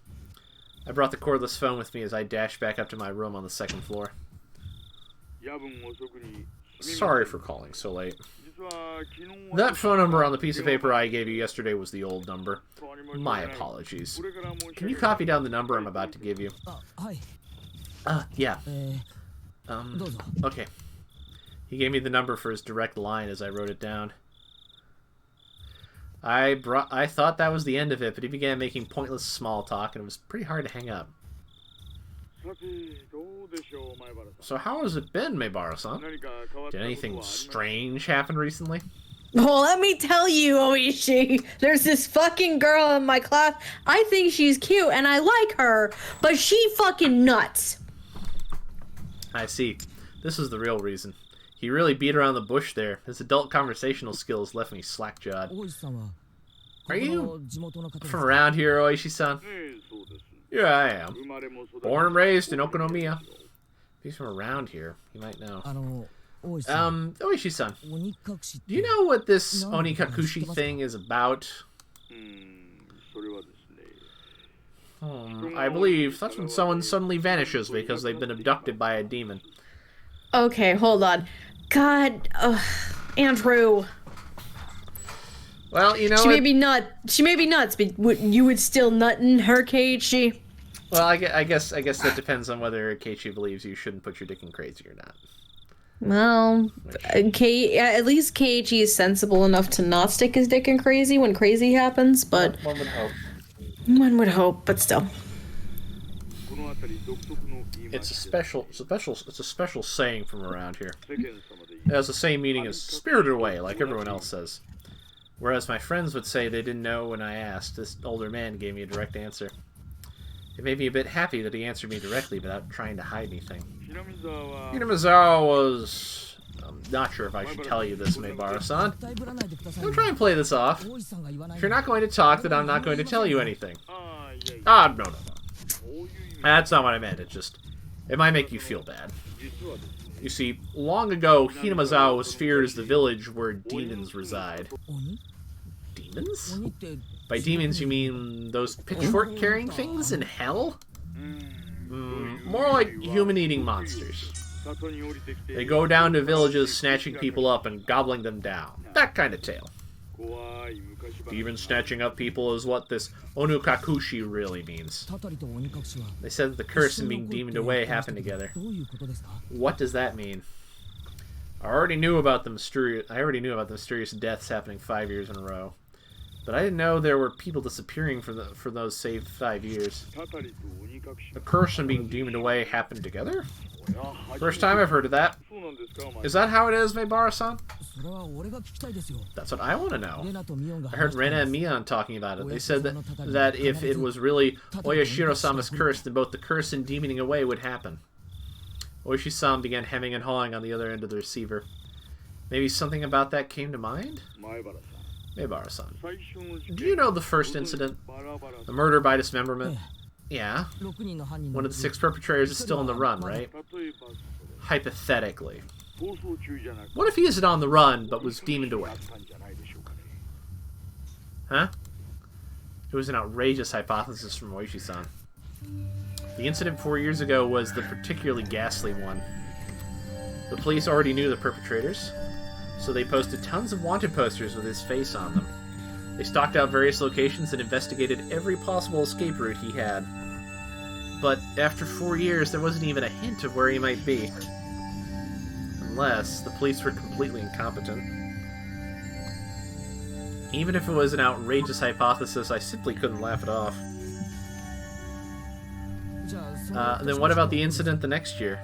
I brought the cordless phone with me as I dashed back up to my room on the 2nd floor. Sorry for calling so late. That phone number on the piece of paper I gave you yesterday was the old number. My apologies. Can you copy down the number I'm about to give you? Yeah. Okay. He gave me the number for his direct line as I wrote it down. I thought that was the end of it, but he began making pointless small talk, and it was pretty hard to hang up. So how has it been, Maebara-san? Did anything strange happen recently? Well, let me tell you, Oishi, there's this fucking girl in my class. I think she's cute, and I like her, but she fucking nuts. I see. This is the real reason. He really beat around the bush there. His adult conversational skills left me slack-jawed. Are you from around here, Oishi-san? Yeah, I am. Born and raised in Okonomiya. If he's from around here, you might know. Oishi-san, do you know what this Onikakushi thing is about? I believe that's when someone suddenly vanishes because they've been abducted by a demon. Okay, hold on. God, Andrew. Well, you know, she may be nuts, but you would still nut in her, Keiichi? Well, I guess that depends on whether Keiichi believes you shouldn't put your dick in crazy or not. Well, at least Keiichi is sensible enough to not stick his dick in crazy when crazy happens, but... One would hope. One would hope, but still. It's a special saying from around here. It has the same meaning as spirited away, like everyone else says. Whereas my friends would say they didn't know when I asked, this older man gave me a direct answer. It made me a bit happy that he answered me directly without trying to hide anything. Hinamizawa was not sure if I should tell you this, Meibara-san. Don't try and play this off. If you're not going to talk, then I'm not going to tell you anything. Ah, no. That's not what I meant. It might make you feel bad. You see, long ago, Hinamazawa was feared as the village where demons reside. Demons? By demons, you mean those pitchfork-carrying things in hell? More like human-eating monsters. They go down to villages, snatching people up and gobbling them down. That kind of tale. Demon snatching up people is what this Onukakushi really means. They said that the curse and being demoned away happened together. What does that mean? I already knew about the mysterious deaths happening 5 years in a row. But I didn't know there were people disappearing for those same 5 years. The curse and being demoned away happened together? First time I've heard of that. Is that how it is, Meibara-san? That's what I want to know. I heard Rena and Mion talking about it. They said that if it was really Oyashiro-sama's curse, then both the curse and demoning away would happen. Oishi-sama began hemming and hawing on the other end of the receiver. Maybe something about that came to mind? Meibara-san, do you know the first incident? The murder by dismemberment? Yeah. One of the 6 perpetrators is still on the run, right? Hypothetically. What if he isn't on the run, but was demoned away? Huh? It was an outrageous hypothesis from Oishi-san. The incident 4 years ago was the particularly ghastly one. The police already knew the perpetrators, so they posted tons of wanted posters with his face on them. They stalked out various locations and investigated every possible escape route he had. But after 4 years, there wasn't even a hint of where he might be. Unless the police were completely incompetent. Even if it was an outrageous hypothesis, I simply couldn't laugh it off. Then what about the incident the next year?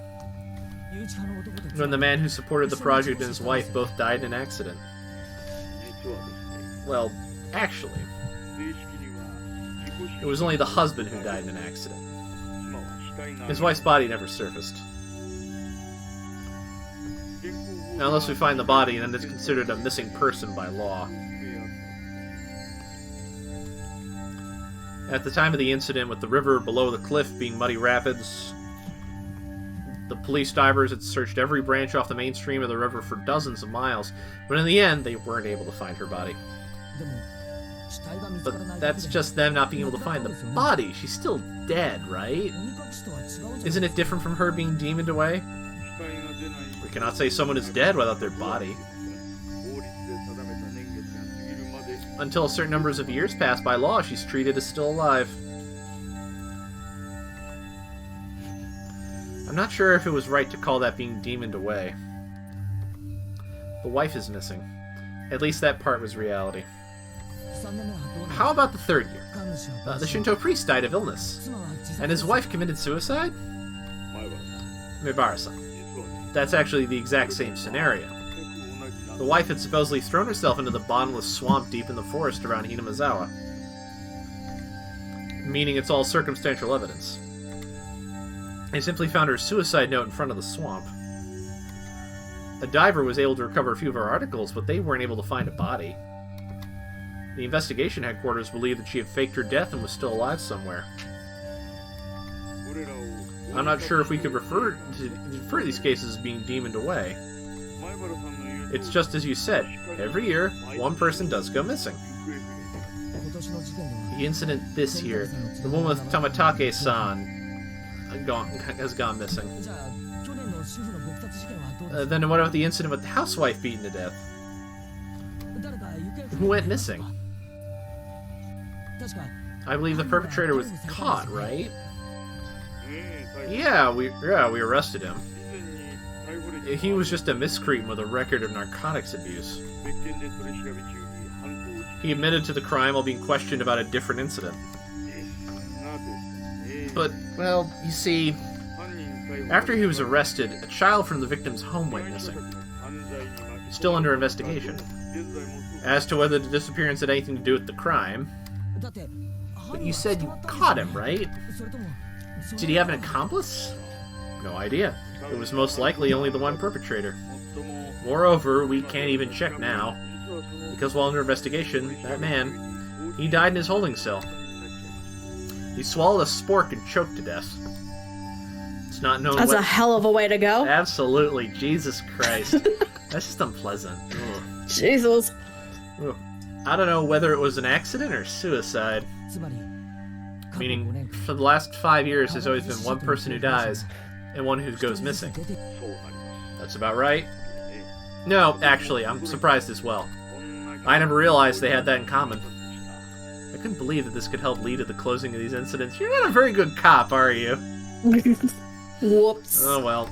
When the man who supported the project and his wife both died in an accident? Well, actually, it was only the husband who died in an accident. His wife's body never surfaced. Now, unless we find the body, then it's considered a missing person by law. At the time of the incident, with the river below the cliff being muddy rapids, the police divers had searched every branch off the main stream of the river for dozens of miles, but in the end, they weren't able to find her body. But that's just them not being able to find the body. She's still dead, right? Isn't it different from her being demoned away? We cannot say someone is dead without their body. Until certain numbers of years pass by law, she's treated as still alive. I'm not sure if it was right to call that being demoned away. The wife is missing. At least that part was reality. How about the 3rd year? The Shinto priest died of illness. And his wife committed suicide? Meibara-san. That's actually the exact same scenario. The wife had supposedly thrown herself into the bottomless swamp deep in the forest around Hinamazawa. Meaning it's all circumstantial evidence. They simply found her suicide note in front of the swamp. A diver was able to recover a few of her articles, but they weren't able to find a body. The investigation headquarters believed that she had faked her death and was still alive somewhere. I'm not sure if we could refer to these cases as being demoned away. It's just as you said, every year, one person does go missing. The incident this year, the one with Tamatake-san has gone missing. Then what about the incident with the housewife beaten to death? Who went missing? I believe the perpetrator was caught, right? Yeah, we arrested him. He was just a miscreant with a record of narcotics abuse. He admitted to the crime while being questioned about a different incident. But, well, you see, after he was arrested, a child from the victim's home went missing. Still under investigation. As to whether the disappearance had anything to do with the crime... But you said you caught him, right? Did he have an accomplice? No idea. It was most likely only the one perpetrator. Moreover, we can't even check now, because while under investigation, that man, he died in his holding cell. He swallowed a spork and choked to death. It's not known That's a hell of a way to go. Absolutely. Jesus Christ. That's just unpleasant. Ugh. Jesus. Ugh. I don't know whether it was an accident or suicide. Meaning, for the last 5 years, there's always been one person who dies and one who goes missing. That's about right. No, actually, I'm surprised as well. I never realized they had that in common. I couldn't believe that this could help lead to the closing of these incidents. You're not a very good cop, are you? Whoops. Oh well.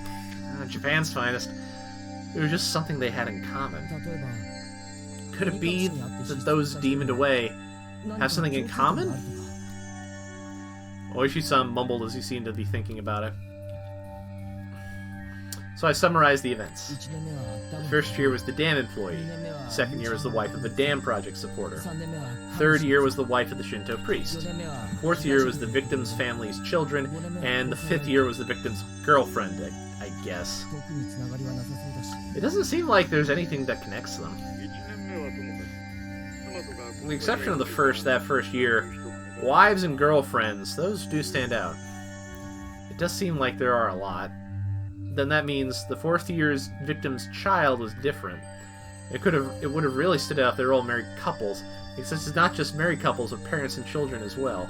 Japan's finest. It was just something they had in common. Could it be that those demoned away have something in common? Oishi-san mumbled as he seemed to be thinking about it. So I summarized the events. The first year was the dam employee. Second year was the wife of a dam project supporter. Third year was the wife of the Shinto priest. Fourth year was the victim's family's children. And the fifth year was the victim's girlfriend, I guess. It doesn't seem like there's anything that connects them. With the exception of that first year, wives and girlfriends, those do stand out. It does seem like there are a lot. Then that means the fourth year's victim's child was different. It would have really stood out if they were all married couples, because it's not just married couples with parents and children as well.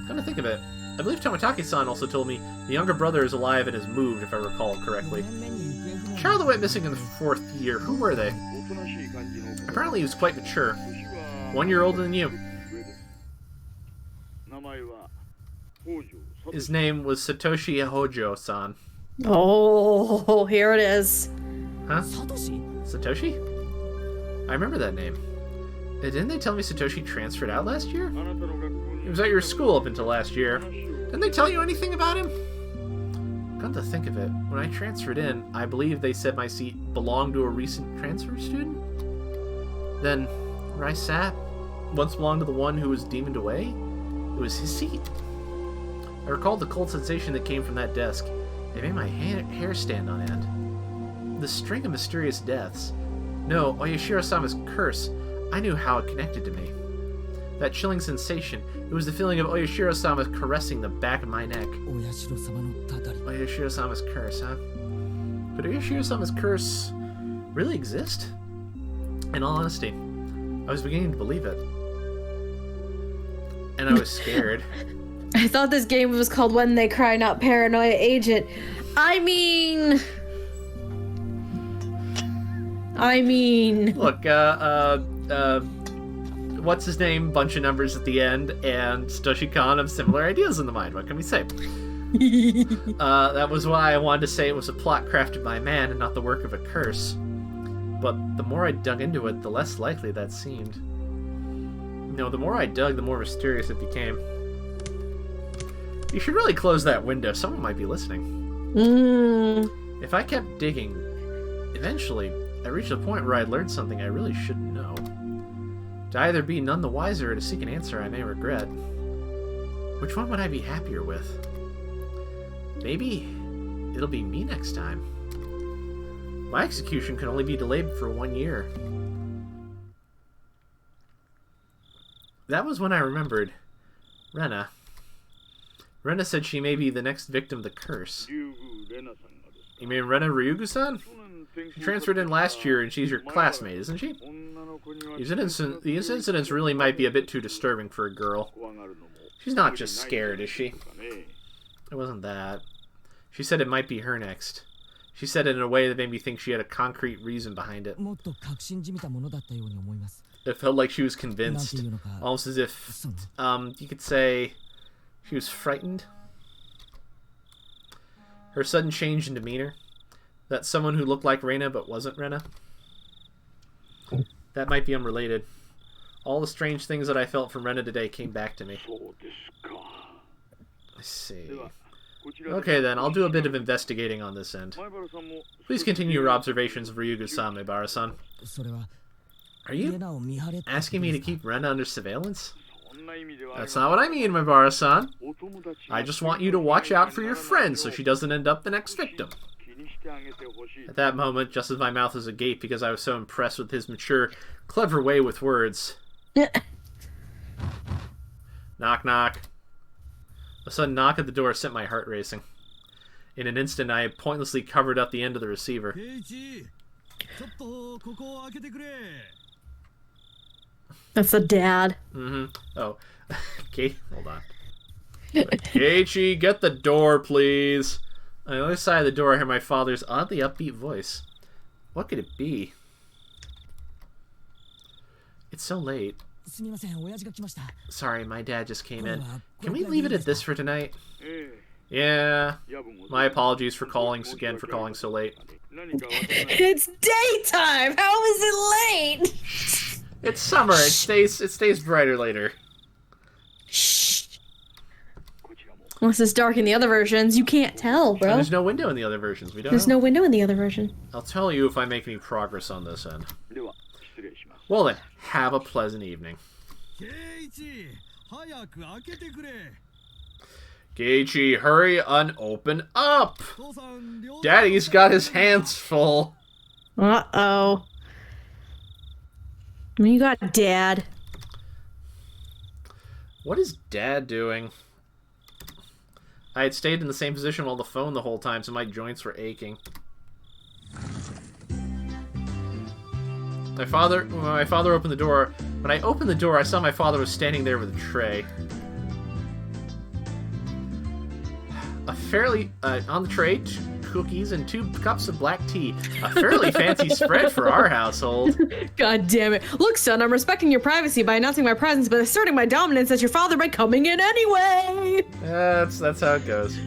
Come to think of it, I believe Tomitaki-san also told me the younger brother is alive and has moved, if I recall correctly. The child that went missing in the fourth year, who were they? Apparently he was quite mature. 1 year older than you. His name was Satoshi Hojo-san. Oh, here it is. Huh? Satoshi? I remember that name. Didn't they tell me Satoshi transferred out last year? He was at your school up until last year. Didn't they tell you anything about him? Come to think of it, when I transferred in, I believe they said my seat belonged to a recent transfer student? Then, where I sat, once belonged to the one who was demoned away? It was his seat. I recalled the cold sensation that came from that desk. It made my hair stand on end. The string of mysterious deaths. No, Oyashiro-sama's curse. I knew how it connected to me. That chilling sensation, it was the feeling of Oyashiro-sama caressing the back of my neck. Oyashiro-sama's curse, huh? Could Oyashiro-sama's curse really exist? In all honesty, I was beginning to believe it. And I was scared. I thought this game was called When They Cry Not Paranoia Agent. I mean... Look, what's his name? Bunch of numbers at the end, and Satoshi Kon have similar ideas in the mind. What can we say? That was why I wanted to say it was a plot crafted by a man and not the work of a curse. But the more I dug into it, the less likely that seemed. No, the more I dug, the more mysterious it became. You should really close that window. Someone might be listening. If I kept digging, eventually, I reached a point where I'd learned something I really shouldn't know. To either be none the wiser or to seek an answer I may regret. Which one would I be happier with? Maybe it'll be me next time. My execution can only be delayed for 1 year. That was when I remembered Rena. Rena said she may be the next victim of the curse. You mean Rena Ryugu-san? She transferred in last year and she's your classmate, isn't she? These incidents really might be a bit too disturbing for a girl. She's not just scared, is she? It wasn't that. She said it might be her next. She said it in a way that made me think she had a concrete reason behind it. It felt like she was convinced. Almost as if, you could say, she was frightened. Her sudden change in demeanor. That someone who looked like Rena but wasn't Rena. That might be unrelated. All the strange things that I felt from Rena today came back to me. I see. Okay then, I'll do a bit of investigating on this end. Please continue your observations of Ryugu-san, Maebara-san. Are you asking me to keep Rena under surveillance? That's not what I mean, Maebara-san. I just want you to watch out for your friend so she doesn't end up the next victim. At that moment, just as my mouth was agape because I was so impressed with his mature, clever way with words. Knock, knock. A sudden knock at the door sent my heart racing. In an instant, I had pointlessly covered up the end of the receiver. That's a dad. Mm-hmm. Oh. Okay, hold on. Keiichi, get the door, please. On the other side of the door, I hear my father's oddly upbeat voice. What could it be? It's so late. Sorry, my dad just came in. Can we leave it at this for tonight? Yeah. My apologies for calling so late. It's daytime! How is it late? It's summer. It stays brighter later. Shh. Unless it's dark in the other versions, you can't tell, bro. And there's no window in the other versions. We don't There's know. no window in the other version. I'll tell you if I make any progress on this end. Well then, have a pleasant evening. Keiichi, hurry and open up! Daddy's got his hands full. Uh-oh. I mean, you got Dad. What is Dad doing? I had stayed in the same position while the phone the whole time, so my joints were aching. When my father opened the door, when I opened the door, I saw my father was standing there with a tray. On the tray, cookies and 2 cups of black tea. A fairly fancy spread for our household. God damn it. Look, son, I'm respecting your privacy by announcing my presence, but asserting my dominance as your father by coming in anyway. That's how it goes.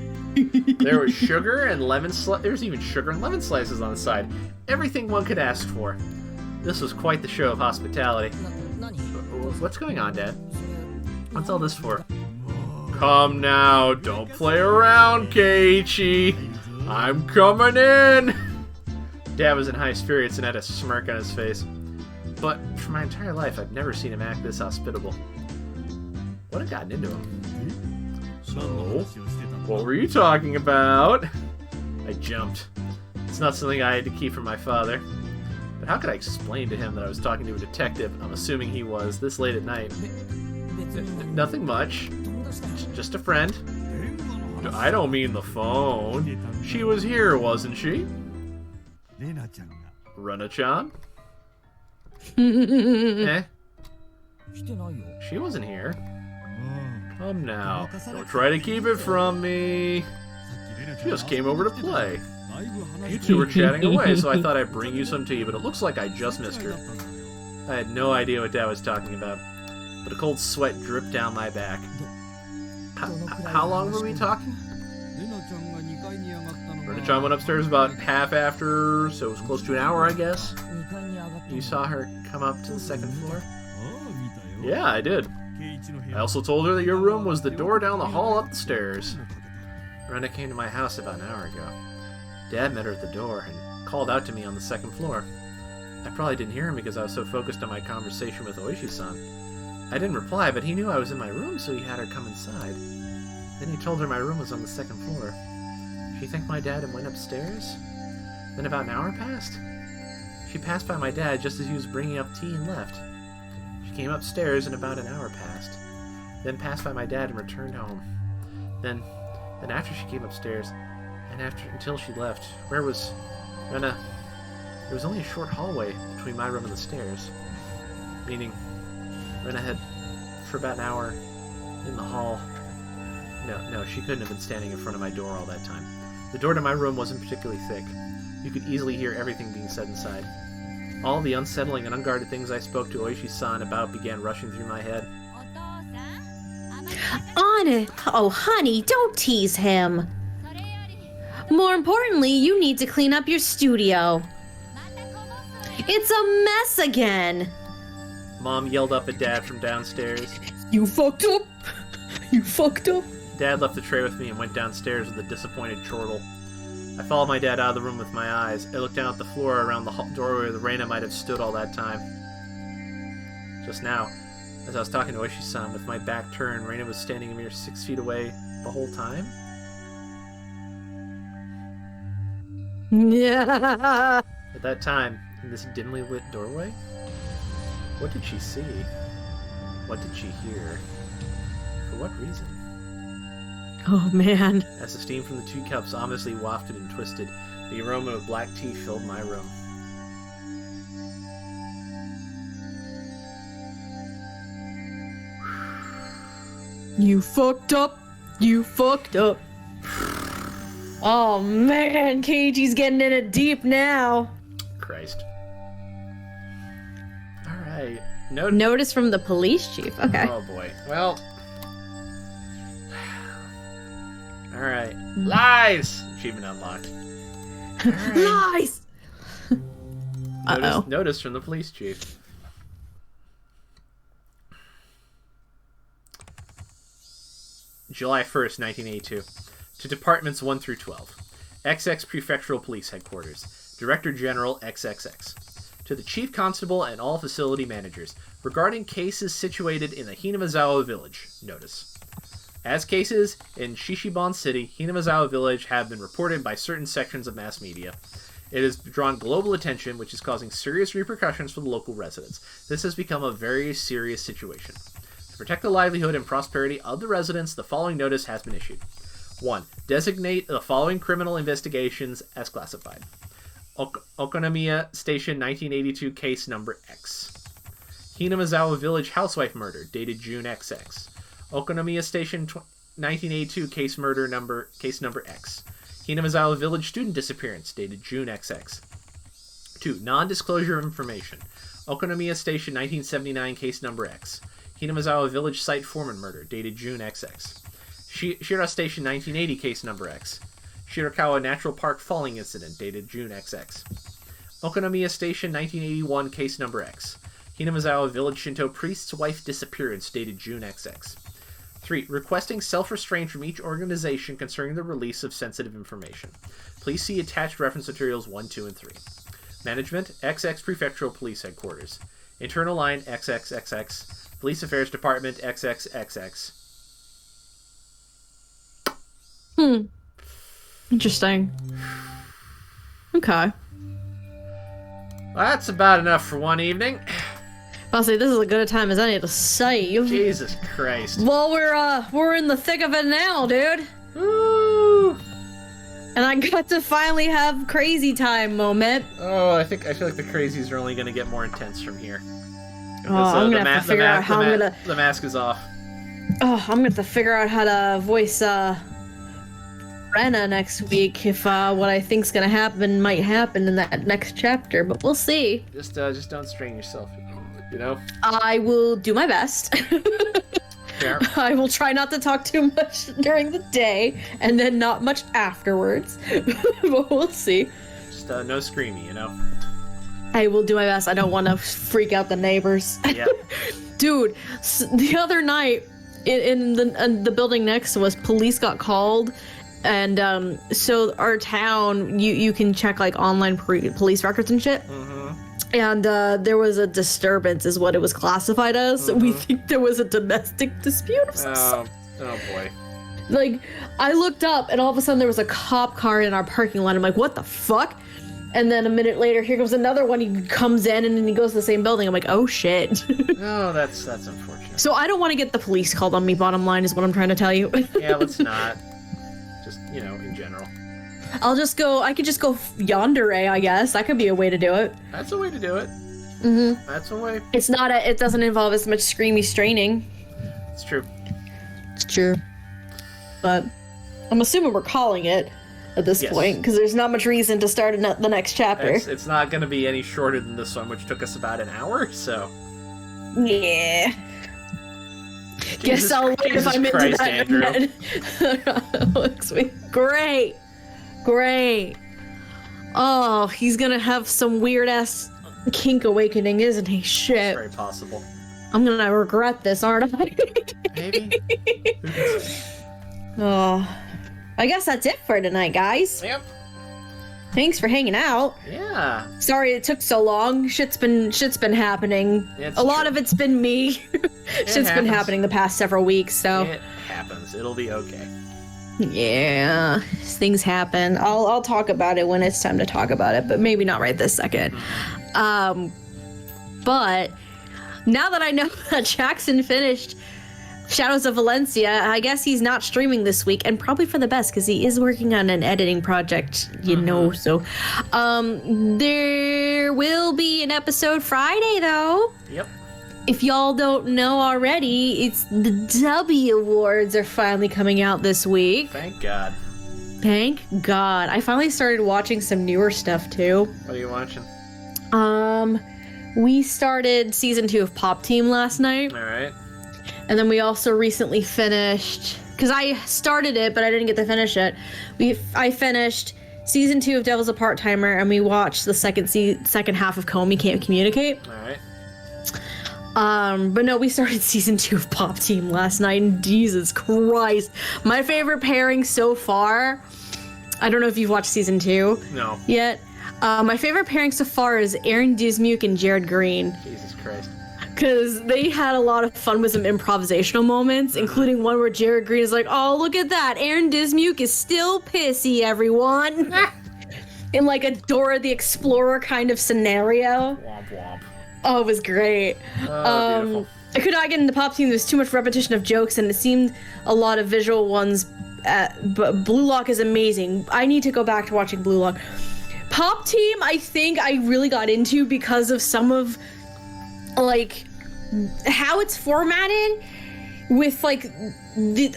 There was sugar and lemon there's even sugar and lemon slices on the side. Everything one could ask for. This was quite the show of hospitality. What's going on, Dad? What's all this for? Come now, don't play around, Keiichi. I'm coming in. Dad was in high spirits and had a smirk on his face. But for my entire life, I've never seen him act this hospitable. What had gotten into him? So, what were you talking about? I jumped. It's not something I had to keep from my father. But how could I explain to him that I was talking to a detective, I'm assuming he was, this late at night? Nothing much. Just a friend. I don't mean the phone. She was here, wasn't she? Rena-chan? Eh? She wasn't here. Come now. Don't try to keep it from me. She just came over to play. You two were chatting away, so I thought I'd bring you some tea, but it looks like I just missed her. I had no idea what Dad was talking about, but a cold sweat dripped down my back. How long were we talking? Rena-chan went upstairs about half after, so it was close to an hour, I guess. You saw her come up to the second floor? Yeah, I did. I also told her that your room was the door down the hall up the stairs. Rena came to my house about an hour ago. Dad met her at the door and called out to me on the second floor. I probably didn't hear him because I was so focused on my conversation with Oishi-san. I didn't reply, but he knew I was in my room, so he had her come inside. Then he told her my room was on the second floor. She thanked my dad and went upstairs. Then about an hour passed. She passed by my dad just as he was bringing up tea and left. She came upstairs and about an hour passed. Then passed by my dad and returned home. Then after she came upstairs, and until she left, where was Rena? There was only a short hallway between my room and the stairs. Meaning, Rena had, for about an hour, in the hall. No, she couldn't have been standing in front of my door all that time. The door to my room wasn't particularly thick. You could easily hear everything being said inside. All the unsettling and unguarded things I spoke to Oishi-san about began rushing through my head. Oh, honey, don't tease him. More importantly, you need to clean up your studio. It's a mess again. Mom yelled up at Dad from downstairs. You fucked up. You fucked up. Dad left the tray with me and went downstairs with a disappointed chortle. I followed my dad out of the room with my eyes. I looked down at the floor around the doorway where the Reina might have stood all that time. Just now, as I was talking to Oishi-san with my back turned, Reina was standing a mere 6 feet away the whole time? Yeah. At that time, in this dimly lit doorway, what did she see? What did she hear? For what reason? Oh, man. As the steam from the 2 cups ominously wafted and twisted, the aroma of black tea filled my room. You fucked up. You fucked up. Oh, man. Keiichi's getting in it deep now. Christ. Alright. Notice from the police chief. Okay. Oh, boy. Well... Alright. Lies! Achievement unlocked. Right. Lies! Notice from the police chief. July 1st, 1982. To Departments 1 through 12. XX Prefectural Police Headquarters. Director General XXX. To the Chief Constable and all facility managers. Regarding cases situated in the Hinamizawa Village. Notice. As cases in Shishiban City, Hinamizawa Village have been reported by certain sections of mass media. It has drawn global attention, which is causing serious repercussions for the local residents. This has become a very serious situation. To protect the livelihood and prosperity of the residents, the following notice has been issued. 1. Designate the following criminal investigations as classified. Okonomiya Station 1982 Case Number X. Hinamizawa Village Housewife Murder, dated June XX. Okonomiya Station 1982 Case Number X. Hinamizawa Village Student Disappearance, dated June XX. 2. Non-disclosure of information. Okonomiya Station 1979 Case Number X. Hinamizawa Village Site Foreman Murder, dated June XX. Shira Station 1980 Case Number X. Shirakawa Natural Park Falling Incident, dated June XX. Okonomiya Station 1981 Case Number X. Hinamizawa Village Shinto Priest's Wife Disappearance, dated June XX. 3. Requesting self-restraint from each organization concerning the release of sensitive information. Please see attached reference materials 1, 2, and 3. Management, XX Prefectural Police Headquarters. Internal line, XXXX. Police Affairs Department, XXXX. Interesting. Okay. Well, that's about enough for one evening. I'll say this is as good a time as any to save. Jesus Christ. Well, we're in the thick of it now, dude. Woo! And I got to finally have crazy time moment. Oh, I feel like the crazies are only going to get more intense from here. Oh, I'm gonna have to figure out how I'm gonna. The mask is off. Oh, I'm gonna have to figure out how to voice Rena next week if what I think's gonna happen might happen in that next chapter, but we'll see. Just don't strain yourself, you know? I will do my best. Yeah. I will try not to talk too much during the day, and then not much afterwards. But we'll see. Just no screamy, you know? I will do my best. I don't want to freak out the neighbors. Yeah. Dude, the other night, in the building next to us, police got called. And so our town, you can check like online police records and shit. Mm-hmm. And there was a disturbance, is what it was classified as. Mm-hmm. We think there was a domestic dispute of some sort. Oh boy. Like, I looked up, and all of a sudden there was a cop car in our parking lot. I'm like, what the fuck? And then a minute later, here comes another one. He comes in, and then he goes to the same building. I'm like, oh shit. Oh, that's unfortunate. So I don't want to get the police called on me. Bottom line is what I'm trying to tell you. Yeah, let's not. Just, in general. I could just go yandere, I guess. That could be a way to do it. That's a way to do it. Mm-hmm. That's a way. It doesn't involve as much screamy straining. It's true. It's true. But I'm assuming we're calling it at this point, because there's not much reason to start the next chapter. It's not going to be any shorter than this one, which took us about an hour, so... Yeah. Guess I'll wait if I'm into that. Looks great. Oh, he's gonna have some weird ass kink awakening, isn't he? Shit. It's very possible. I'm gonna regret this, aren't I? Maybe. Oh, I guess that's it for tonight, guys. Yep. Thanks for hanging out. Yeah. Sorry it took so long. Shit's been happening. It's a lot true. of it's been me. Shit's been happening the past several weeks, so. It happens. It'll be okay. Yeah, things happen. I'll talk about it when it's time to talk about it, but maybe not right this second. But now that I know that Jackson finished Shadows of Valencia, I guess he's not streaming this week, and probably for the best because he is working on an editing project, so there will be an episode Friday though. Yep. If y'all don't know already, it's the W Awards are finally coming out this week. Thank God. Thank God. I finally started watching some newer stuff too. What are you watching? We started season 2 of Pop Team last night. All right. And then we also recently finished, because I started it, but I didn't get to finish it. I finished season 2 of Devil's a Part-Timer, and we watched the second half of Comey Can't Communicate. All right. But no, we started season 2 of Pop Team last night, and Jesus Christ. My favorite pairing so far, I don't know if you've watched season 2 No. yet. My favorite pairing so far is Aaron Dismuke and Jared Green. Jesus Christ. Because they had a lot of fun with some improvisational moments, including one where Jared Green is like, oh, look at that. Aaron Dismuke is still pissy, everyone. In like a Dora the Explorer kind of scenario. Womp womp. Oh, it was great. Beautiful. I could not get into Pop Team. There's too much repetition of jokes, and it seemed a lot of visual ones. But Blue Lock is amazing. I need to go back to watching Blue Lock. Pop Team, I think I really got into because of some of, like, how it's formatted with, like,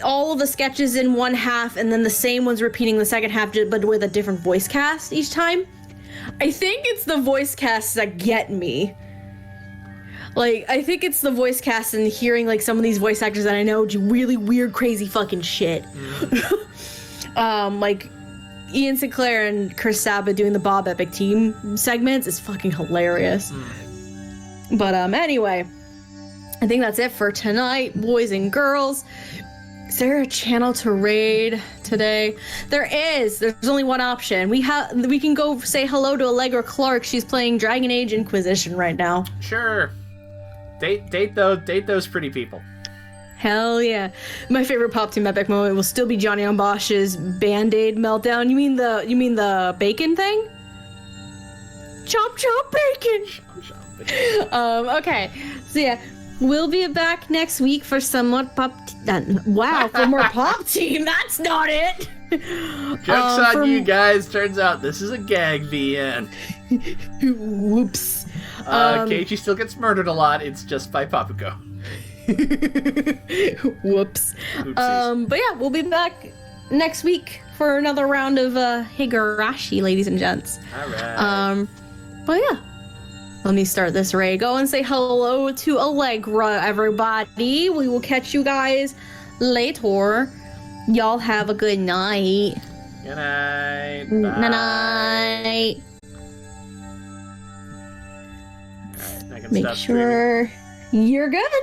all of the sketches in one half and then the same ones repeating the second half, but with a different voice cast each time. I think it's the voice casts that get me. Like, I think it's the voice cast and hearing, like, some of these voice actors that I know do really weird, crazy fucking shit. Like, Ian Sinclair and Chris Sabat doing the Bob Epic Team segments is fucking hilarious. But, anyway, I think that's it for tonight, boys and girls. Is there a channel to raid today? There is. There's only one option. We can go say hello to Allegra Clark. She's playing Dragon Age Inquisition right now. Sure. Date those pretty people. Hell yeah. My favorite Pop Team epic moment will still be Johnny on Bosch's Band-Aid meltdown. You mean the bacon thing? Chomp chomp bacon. Okay. So yeah, we'll be back next week for some more for more Pop Team. That's not it. Joke's on you guys. Turns out this is a gag VN. Whoops. Keiichi still gets murdered a lot. It's just by Papuko. Whoops. Oopsies. But yeah, we'll be back next week for another round of Higurashi, ladies and gents. All right. But yeah, let me start this raid. Go and say hello to Allegra, everybody. We will catch you guys later. Y'all have a good night. Good night. Good night. I can Make stop sure you're good.